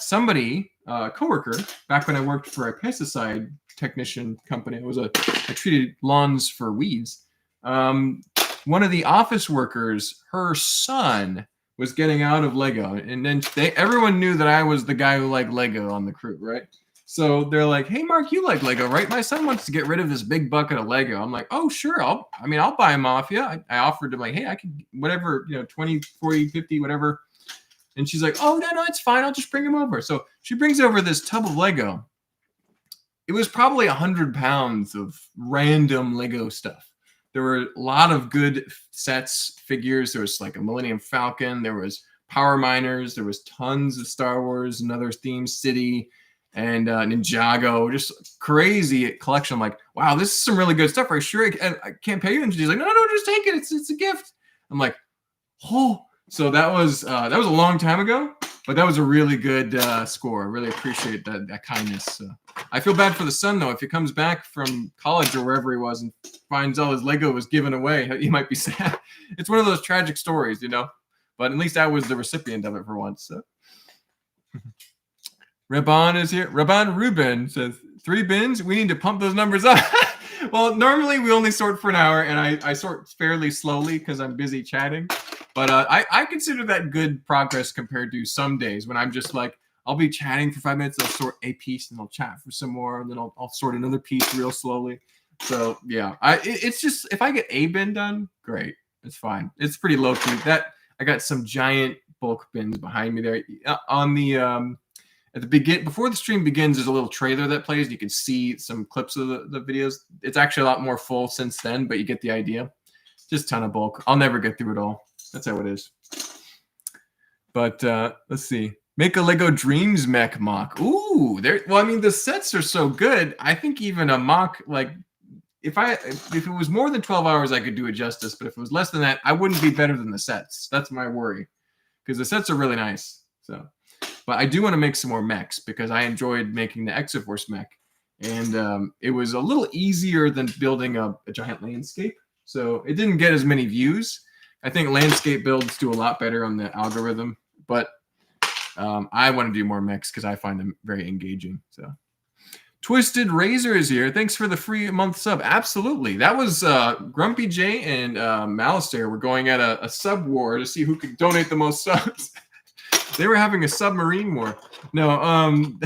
coworker back when I worked for a pesticide technician company. I treated lawns for weeds. One of the office workers, her son was getting out of Lego, and then everyone knew that I was the guy who liked Lego on the crew, right? So they're like, "Hey, Mark, you like Lego, right? My son wants to get rid of this big bucket of Lego." I'm like, "Oh, sure. I'll buy him off you." I offered him like, "Hey, I could whatever, 20, 40, 50, whatever." And she's like, "Oh, no, it's fine. I'll just bring him over." So she brings over this tub of Lego. It was probably 100 pounds of random Lego stuff. There were a lot of good sets, figures. There was like a Millennium Falcon. There was Power Miners. There was tons of Star Wars, another theme city, and Ninjago. Just crazy collection. I'm like, wow, this is some really good stuff. Are you sure I can't pay you? And she's like, no, just take it. It's a gift. I'm like, oh. So that was a long time ago, but that was a really good score. I really appreciate that kindness. I feel bad for the son though. If he comes back from college or wherever he was and finds all his Lego was given away, he might be sad. It's one of those tragic stories, But at least I was the recipient of it for once. So. Raban is here. Raban Ruben says 3 bins. We need to pump those numbers up. Well, normally we only sort for an hour, and I sort fairly slowly because I'm busy chatting. But I consider that good progress compared to some days when I'm just like, I'll be chatting for 5 minutes, I'll sort a piece, and I'll chat for some more, and then I'll sort another piece real slowly. So yeah, it's just if I get a bin done, great, it's fine. It's pretty low key. I got some giant bulk bins behind me there on the at the before the stream begins. There's a little trailer that plays. You can see some clips of the videos. It's actually a lot more full since then, but you get the idea. Just a ton of bulk. I'll never get through it all. That's how it is. But let's see. Make a Lego Dreams mech mock. Ooh, the sets are so good. I think even a mock, like, if it was more than 12 hours, I could do it justice. But if it was less than that, I wouldn't be better than the sets. That's my worry. Because the sets are really nice. So, but I do want to make some more mechs because I enjoyed making the Exoforce mech. And it was a little easier than building a giant landscape. So it didn't get as many views. I think landscape builds do a lot better on the algorithm, but I want to do more mechs because I find them very engaging. So, Twisted Razor is here. Thanks for the free month sub. Absolutely. That was Grumpy J and Malistair were going at a sub war to see who could donate the most subs. They were having a submarine war. No,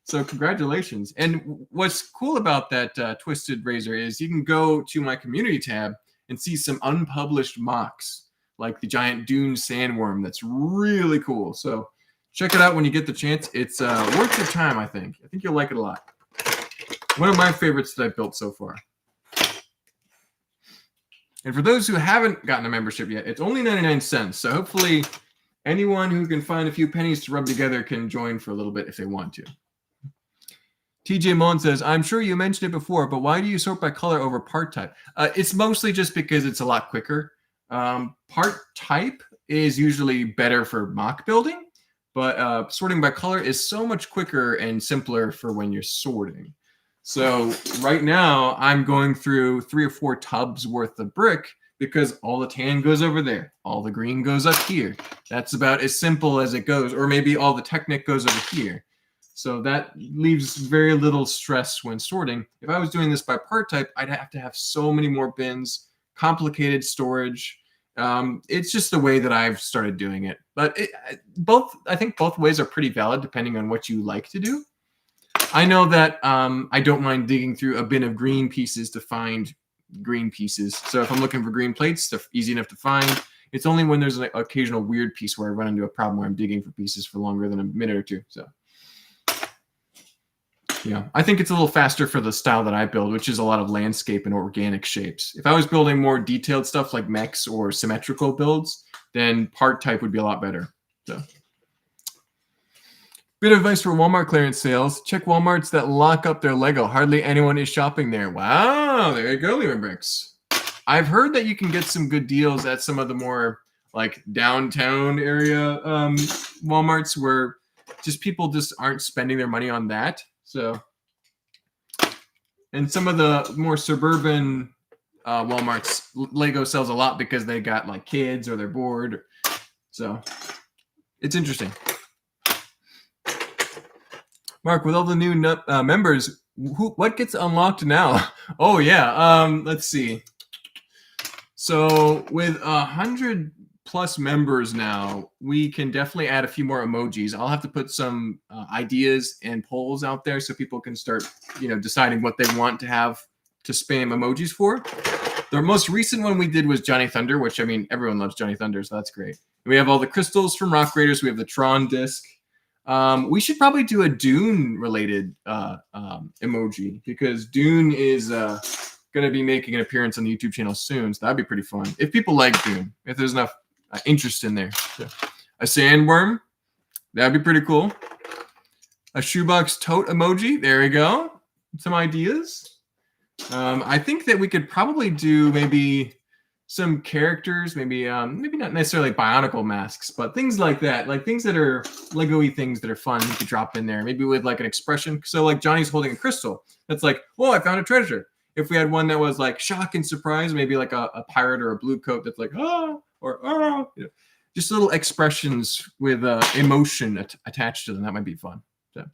so congratulations. And what's cool about that Twisted Razor is you can go to my community tab and see some unpublished mocks, like the giant dune sandworm. That's really cool. So check it out when you get the chance. It's worth your time, I think. I think you'll like it a lot. One of my favorites that I've built so far. And for those who haven't gotten a membership yet, it's only 99 cents. So hopefully anyone who can find a few pennies to rub together can join for a little bit if they want to. TJ Mullen says, I'm sure you mentioned it before, but why do you sort by color over part type? It's mostly just because it's a lot quicker. Part type is usually better for mock building, but sorting by color is so much quicker and simpler for when you're sorting. So right now I'm going through 3 or 4 tubs worth of brick because all the tan goes over there. All the green goes up here. That's about as simple as it goes. Or maybe all the Technic goes over here. So that leaves very little stress when sorting. If I was doing this by part type, I'd have to have so many more bins, complicated storage. It's just the way that I've started doing it. But I think both ways are pretty valid depending on what you like to do. I know that I don't mind digging through a bin of green pieces to find green pieces. So if I'm looking for green plates, they're easy enough to find. It's only when there's an occasional weird piece where I run into a problem where I'm digging for pieces for longer than a minute or two. So yeah, I think it's a little faster for the style that I build, which is a lot of landscape and organic shapes. If I was building more detailed stuff like mechs or symmetrical builds, then part type would be a lot better. So, bit of advice for Walmart clearance sales. Check Walmarts that lock up their Lego. Hardly anyone is shopping there. Wow, there you go, Lehman Bricks. I've heard that you can get some good deals at some of the more like downtown area Walmarts where just people just aren't spending their money on that. So And some of the more suburban Walmarts, Lego sells a lot because they got like kids or they're bored. So it's interesting. Mark, with all the new members, what gets unlocked now? Oh yeah, let's see. So with 100+ members now, we can definitely add a few more emojis. I'll have to put some ideas and polls out there so people can start, deciding what they want to have to spam emojis for. The most recent one we did was Johnny Thunder, which, I mean, everyone loves Johnny Thunder, so that's great. We have all the crystals from Rock Raiders. We have the Tron disc. We should probably do a Dune-related emoji because Dune is going to be making an appearance on the YouTube channel soon, so that'd be pretty fun. If people like Dune, if there's enough interest in there. So, a sandworm, that'd be pretty cool. A shoebox tote emoji, there we go. Some ideas. I think that we could probably do maybe some characters, maybe not necessarily Bionicle masks, but things like that, like things that are Lego-y things that are fun you could drop in there, maybe with like an expression. So like Johnny's holding a crystal. That's like, whoa, I found a treasure. If we had one that was like shock and surprise, maybe like a pirate or a blue coat that's like, oh, or oh, just little expressions with emotion attached to them. That might be fun. So.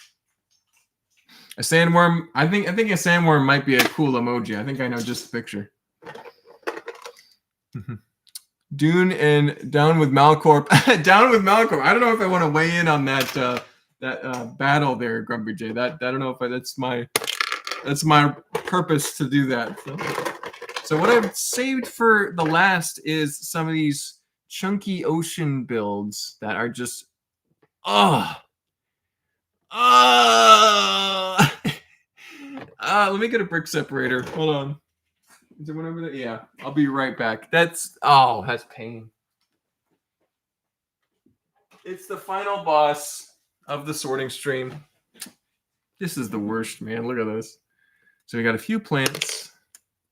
A sandworm. I think a sandworm might be a cool emoji. I think I know just the picture. Dune and Down with Malcorp. Down with Malcorp. I don't know if I want to weigh in on that battle there, Grumpy J. I don't know if that's my purpose to do that. So what I've saved for the last is some of these chunky ocean builds that are just let me get a brick separator. Hold on. Is there one over there? Yeah, I'll be right back. That's pain. It's the final boss of the sorting stream. This is the worst, man. Look at this. So we got a few plants.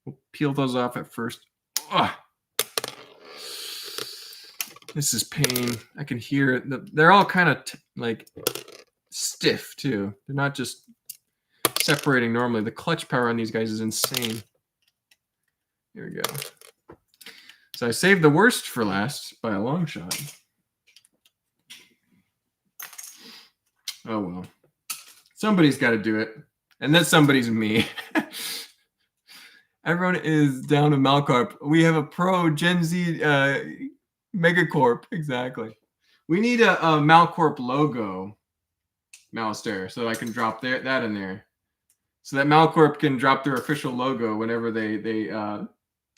We'll peel those off at first. This is pain. I can hear it. They're all kind of like stiff too. They're not just separating normally. The clutch power on these guys is insane. Here we go. So I saved the worst for last by a long shot. Oh well. Somebody's got to do it. And that somebody's me. Everyone is down to Malcorp. We have a pro Gen Z Megacorp. Exactly. We need a Malcorp logo, Malister, so I can drop that in there. So that Malcorp can drop their official logo whenever they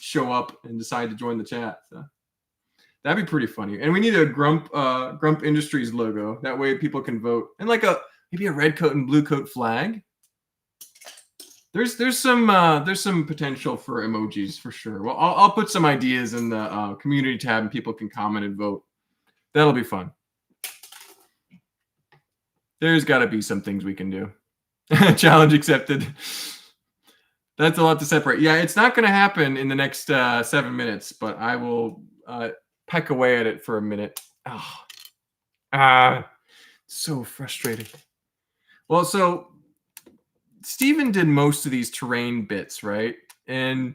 show up and decide to join the chat. So that'd be pretty funny. And we need a Grump Industries logo. That way people can vote. And like maybe a red coat and blue coat flag. There's some potential for emojis for sure. Well, I'll put some ideas in the community tab and people can comment and vote. That'll be fun. There's got to be some things we can do. Challenge accepted. That's a lot to separate. Yeah, it's not going to happen in the next 7 minutes, but I will peck away at it for a minute. So frustrating. Well, so Steven did most of these terrain bits, right? And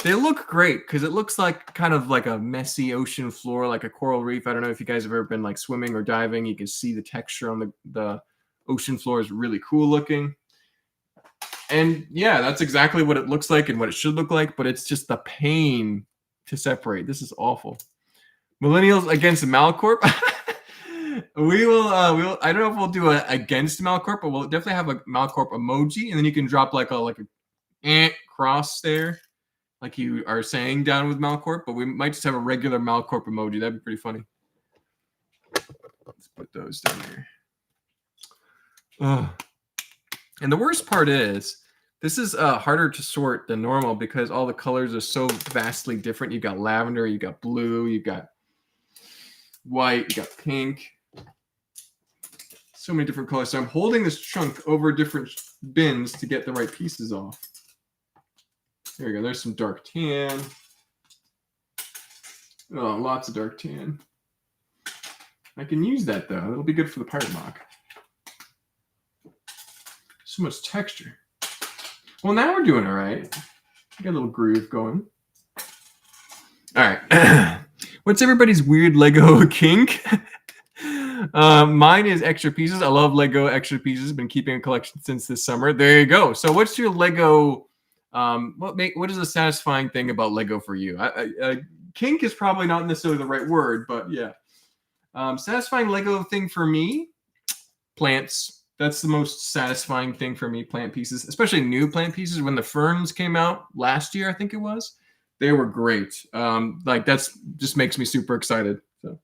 they look great because it looks like kind of like a messy ocean floor, like a coral reef. I don't know if you guys have ever been like swimming or diving. You can see the texture on the ocean floor is really cool looking. And yeah, that's exactly what it looks like and what it should look like, but it's just the pain to separate. This is awful. Millennials against Malcorp. We will. I don't know if we'll do a against Malcorp, but we'll definitely have a Malcorp emoji, and then you can drop like a cross there, like you are saying down with Malcorp. But we might just have a regular Malcorp emoji. That'd be pretty funny. Let's put those down here. And the worst part is, this is harder to sort than normal because all the colors are so vastly different. You've got lavender, you've got blue, you've got white, you've got pink. So many different colors. So I'm holding this chunk over different bins to get the right pieces off. There we go. There's some dark tan. Oh, lots of dark tan. I can use that, though. It'll be good for the pirate mock. So much texture. Well, now we're doing all right. Got a little groove going. All right. What's everybody's weird Lego kink? Mine is extra pieces. I love Lego extra pieces. Been keeping a collection since this summer. There you go. So what's your Lego? What is a satisfying thing about Lego for you? Kink is probably not necessarily the right word, but yeah. Satisfying Lego thing for me, plants. That's the most satisfying thing for me, plant pieces, especially new plant pieces. When the ferns came out last year, I think it was, they were great. Like that's just makes me super excited. So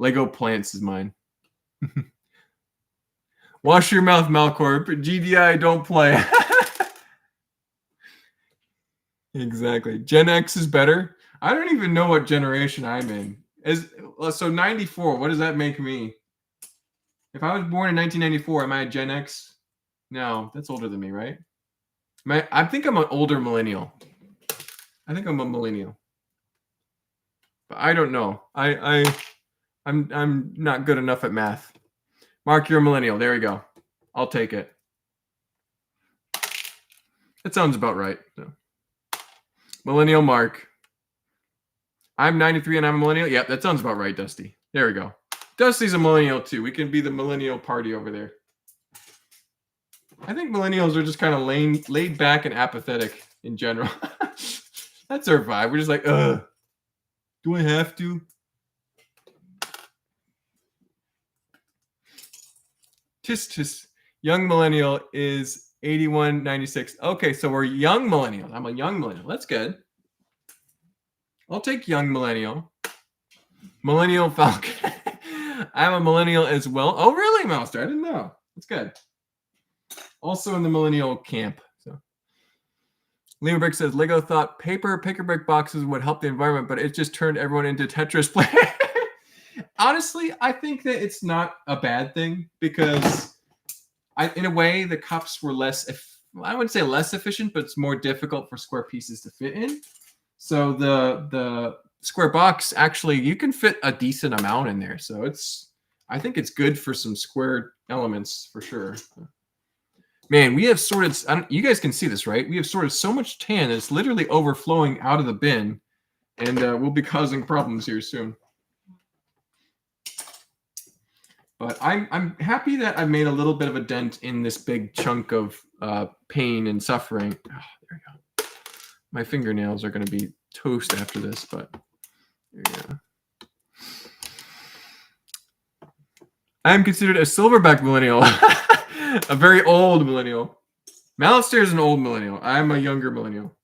Lego plants is mine. Wash your mouth, Malcorp. GDI, don't play. Exactly. Gen X is better. I don't even know what generation I'm in. So 94, what does that make me? If I was born in 1994, am I a Gen X? No, that's older than me, right? I think I'm an older millennial. I think I'm a millennial. But I don't know. I'm not good enough at math. Mark, you're a millennial. There we go. I'll take it. That sounds about right. So. Millennial Mark. I'm 93 and I'm a millennial. Yep, that sounds about right, Dusty. There we go. Dusty's a millennial too. We can be the millennial party over there. I think millennials are just kind of laid back and apathetic in general. That's our vibe. We're just like, do I have to? Tis. Young millennial is 8196. Okay, so we're young millennials. I'm a young millennial. That's good. I'll take young millennial. Millennial Falcon. I'm a millennial as well. Oh, really, Master? I didn't know. That's good. Also in the millennial camp. So Leo Brick says, Lego thought paper pick-a-brick boxes would help the environment, but it just turned everyone into Tetris players. Honestly, I think that it's not a bad thing because in a way, the cups were I wouldn't say less efficient, but it's more difficult for square pieces to fit in. So the square box, actually, you can fit a decent amount in there. So I think it's good for some square elements for sure. Man, we have sorted, you guys can see this, right? We have sorted so much tan that it's literally overflowing out of the bin, and we'll be causing problems here soon. But I'm happy that I made a little bit of a dent in this big chunk of pain and suffering. Oh, there we go. My fingernails are going to be toast after this, but there you go. I am considered a silverback millennial. A very old millennial. Malister is an old millennial. I'm a younger millennial.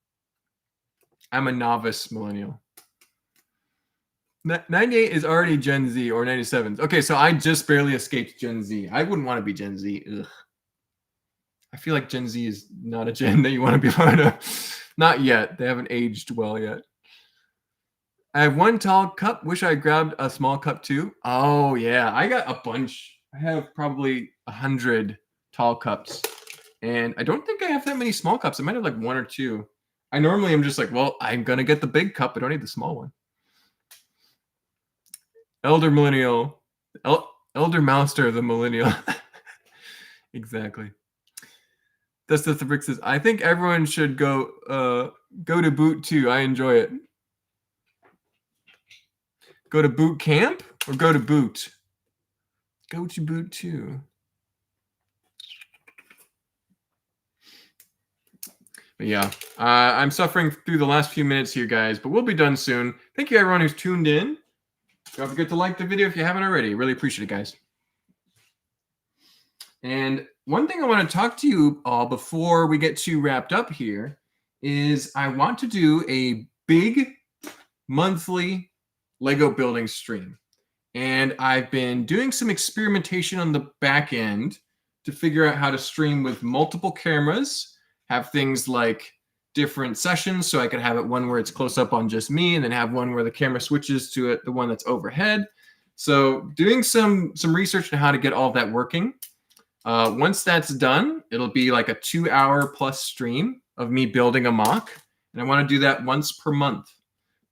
I'm a novice millennial. 98 is already Gen Z or 97. Okay, so I just barely escaped Gen Z. I wouldn't want to be Gen Z. Ugh. I feel like Gen Z is not a gen that you want to be part of. Not yet. They haven't aged well yet. I have one tall cup. Wish I grabbed a small cup too. Oh, yeah. I got a bunch. I have probably 100 tall cups. And I don't think I have that many small cups. I might have like one or two. I normally am just like, well, I'm going to get the big cup. I don't need the small one. Elder millennial. Elder Mouster, the millennial. Exactly. That's the Brick says, I think everyone should go to boot too. I enjoy it. Go to boot camp or go to boot? Go to boot too. But yeah, I'm suffering through the last few minutes here, guys, but we'll be done soon. Thank you, everyone who's tuned in. Don't forget to like the video if you haven't already. Really appreciate it, guys. And one thing I want to talk to you all before we get too wrapped up here is I want to do a big monthly Lego building stream. And I've been doing some experimentation on the back end to figure out how to stream with multiple cameras, have things like different sessions. So I could have it one where it's close up on just me and then have one where the camera switches to the one that's overhead. So doing some research on how to get all of that working. Once that's done, it'll be like a 2-hour plus stream of me building a mock. And I want to do that once per month.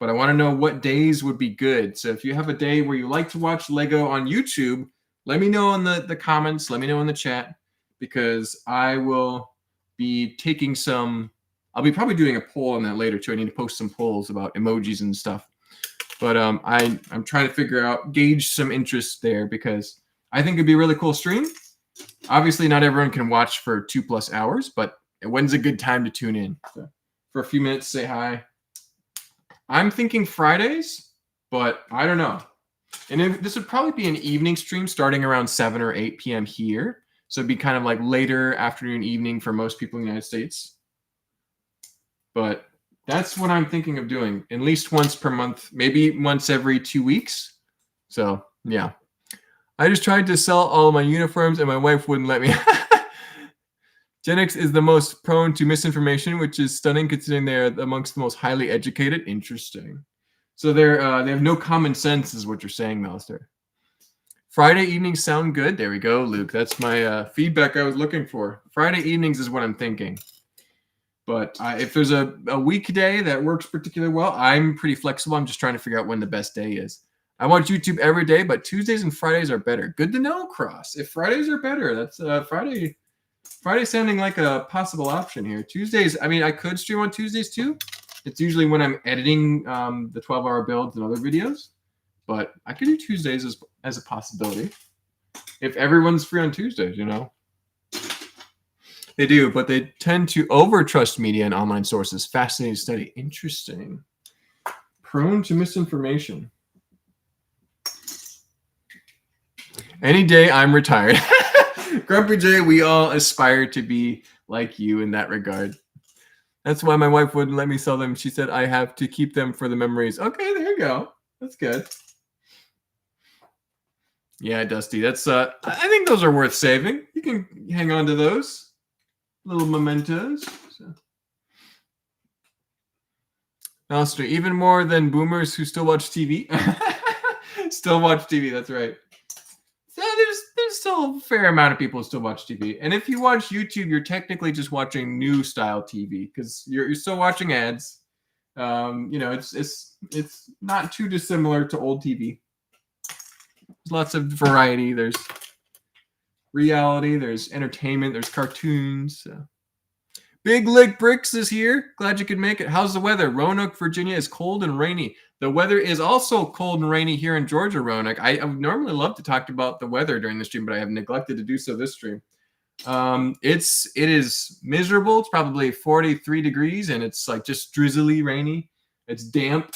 But I want to know what days would be good. So if you have a day where you like to watch Lego on YouTube, let me know in the comments. Let me know in the chat because I will be taking some. I'll be probably doing a poll on that later too. I need to post some polls about emojis and stuff. But I'm trying to figure out, gauge some interest there because I think it'd be a really cool stream. Obviously, not everyone can watch for 2+ hours, but when's a good time to tune in? So for a few minutes, say hi. I'm thinking Fridays, but I don't know. And this would probably be an evening stream starting around 7 or 8 p.m. here. So it'd be kind of like later afternoon, evening for most people in the United States. But that's what I'm thinking of doing, at least once per month, maybe once every 2 weeks. So, yeah. I just tried to sell all of my uniforms and my wife wouldn't let me. Gen X is the most prone to misinformation, which is stunning considering they're amongst the most highly educated. Interesting. So they have no common sense is what you're saying, Malister. Friday evenings sound good. There we go, Luke. That's my feedback I was looking for. Friday evenings is what I'm thinking. But if there's a weekday that works particularly well, I'm pretty flexible. I'm just trying to figure out when the best day is. I watch YouTube every day, but Tuesdays and Fridays are better. Good to know, Cross. If Fridays are better, that's Friday sounding like a possible option here. Tuesdays, I mean, I could stream on Tuesdays too. It's usually when I'm editing the 12-hour builds and other videos. But I could do Tuesdays as a possibility. If everyone's free on Tuesdays, you know. They do, but they tend to over-trust media and online sources. Fascinating study. Interesting. Prone to misinformation. Any day I'm retired. Grumpy J, we all aspire to be like you in that regard. That's why my wife wouldn't let me sell them. She said I have to keep them for the memories. Okay, there you go. That's good. Yeah, Dusty. That's I think those are worth saving. You can hang on to those. Little mementos. So. Alistair, even more than boomers who still watch TV. Still watch TV, that's right. So there's still a fair amount of people who still watch TV. And if you watch YouTube, you're technically just watching new style TV because you're still watching ads. You know, it's not too dissimilar to old TV. There's lots of variety. There's reality, there's entertainment, there's cartoons. So. Big Lick Bricks is here. Glad you could make it. How's the weather? Roanoke, Virginia is cold and rainy. The weather is also cold and rainy here in Georgia, Roanoke. I would normally love to talk about the weather during the stream, but I have neglected to do so this stream. It is miserable. It's probably 43 degrees, and it's like just drizzly, rainy. It's damp.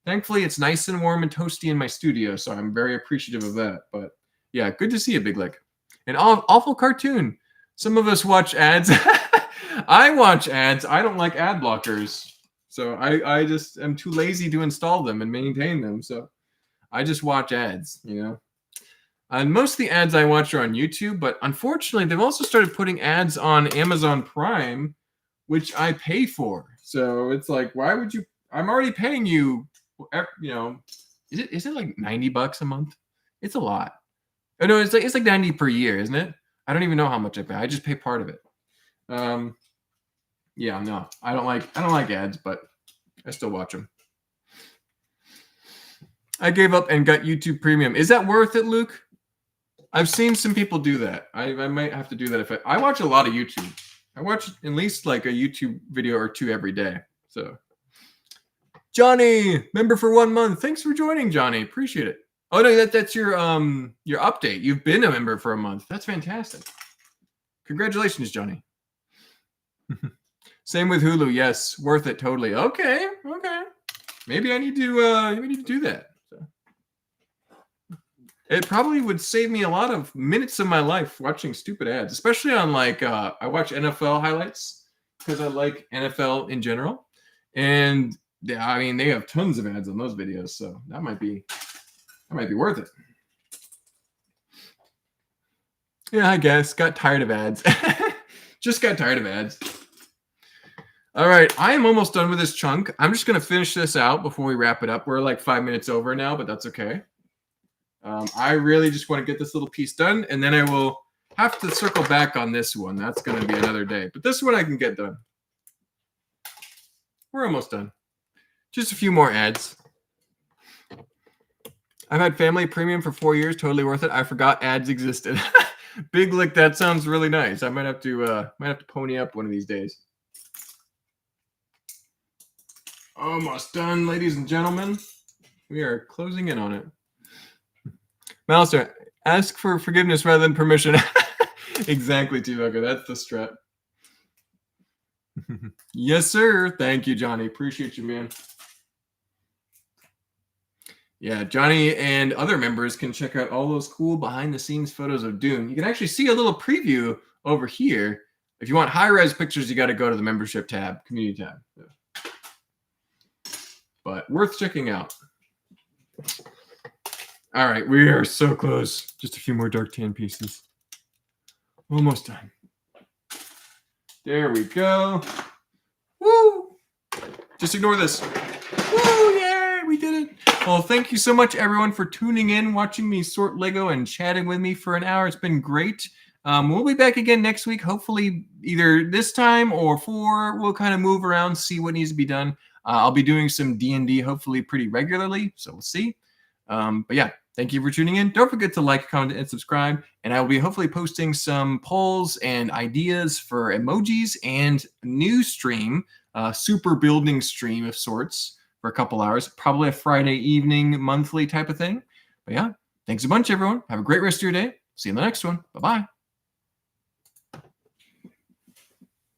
Thankfully, it's nice and warm and toasty in my studio, so I'm very appreciative of that. But yeah, good to see you, Big Lick. An awful cartoon. Some of us watch ads. I watch ads. I don't like ad blockers. So I just am too lazy to install them and maintain them. So I just watch ads, you know. And most of the ads I watch are on YouTube, but unfortunately, they've also started putting ads on Amazon Prime, which I pay for. So it's like, why would you? I'm already paying you, you know, is it like $90 a month? It's a lot. Oh no, it's like 90 per year, isn't it? I don't even know how much I pay. I just pay part of it. Yeah, no, I don't like ads, but I still watch them. I gave up and got YouTube Premium. Is that worth it, Luke? I've seen some people do that. I might have to do that if I watch a lot of YouTube. I watch at least like a YouTube video or two every day. So, Johnny, member for 1 month. Thanks for joining, Johnny. Appreciate it. Oh no, that's your update. You've been a member for a month. That's fantastic. Congratulations, Johnny. Same with Hulu. Yes, worth it totally. Okay. Maybe I need to do that. So. It probably would save me a lot of minutes of my life watching stupid ads, especially on like I watch NFL highlights because I like NFL in general, and I mean they have tons of ads on those videos, so that might be worth it. Yeah, I guess got tired of ads. Just got tired of ads. All right, I am almost done with this chunk. I'm just going to finish this out before we wrap it up. We're like 5 minutes over now, but that's okay. I really just want to get this little piece done, and then I will have to circle back on this one. That's going to be another day. But this one I can get done. We're almost done. Just a few more ads. I've had family premium for 4 years. Totally worth it. I forgot ads existed. Big lick. That sounds really nice. I might have to pony up one of these days. Almost done, ladies and gentlemen. We are closing in on it. Malister, ask for forgiveness rather than permission. Exactly, T-Bugger. That's the strap. Yes, sir. Thank you, Johnny. Appreciate you, man. Yeah, Johnny and other members can check out all those cool behind-the-scenes photos of Dune. You can actually see a little preview over here. If you want high-res pictures, you got to go to the membership tab, community tab. Yeah. But worth checking out. All right, we are so close. Just a few more dark tan pieces. Almost done. There we go. Woo! Just ignore this. Woo! Yay! We did it. Well, thank you so much, everyone, for tuning in, watching me sort Lego, and chatting with me for an hour. It's been great. We'll be back again next week, hopefully either this time or 4. We'll kind of move around, see what needs to be done. I'll be doing some D&D, hopefully pretty regularly, so we'll see. But yeah, thank you for tuning in. Don't forget to like, comment, and subscribe. And I will be hopefully posting some polls and ideas for emojis and new stream, super building stream of sorts for a couple hours. Probably a Friday evening, monthly type of thing. But yeah, thanks a bunch, everyone. Have a great rest of your day. See you in the next one. Bye-bye.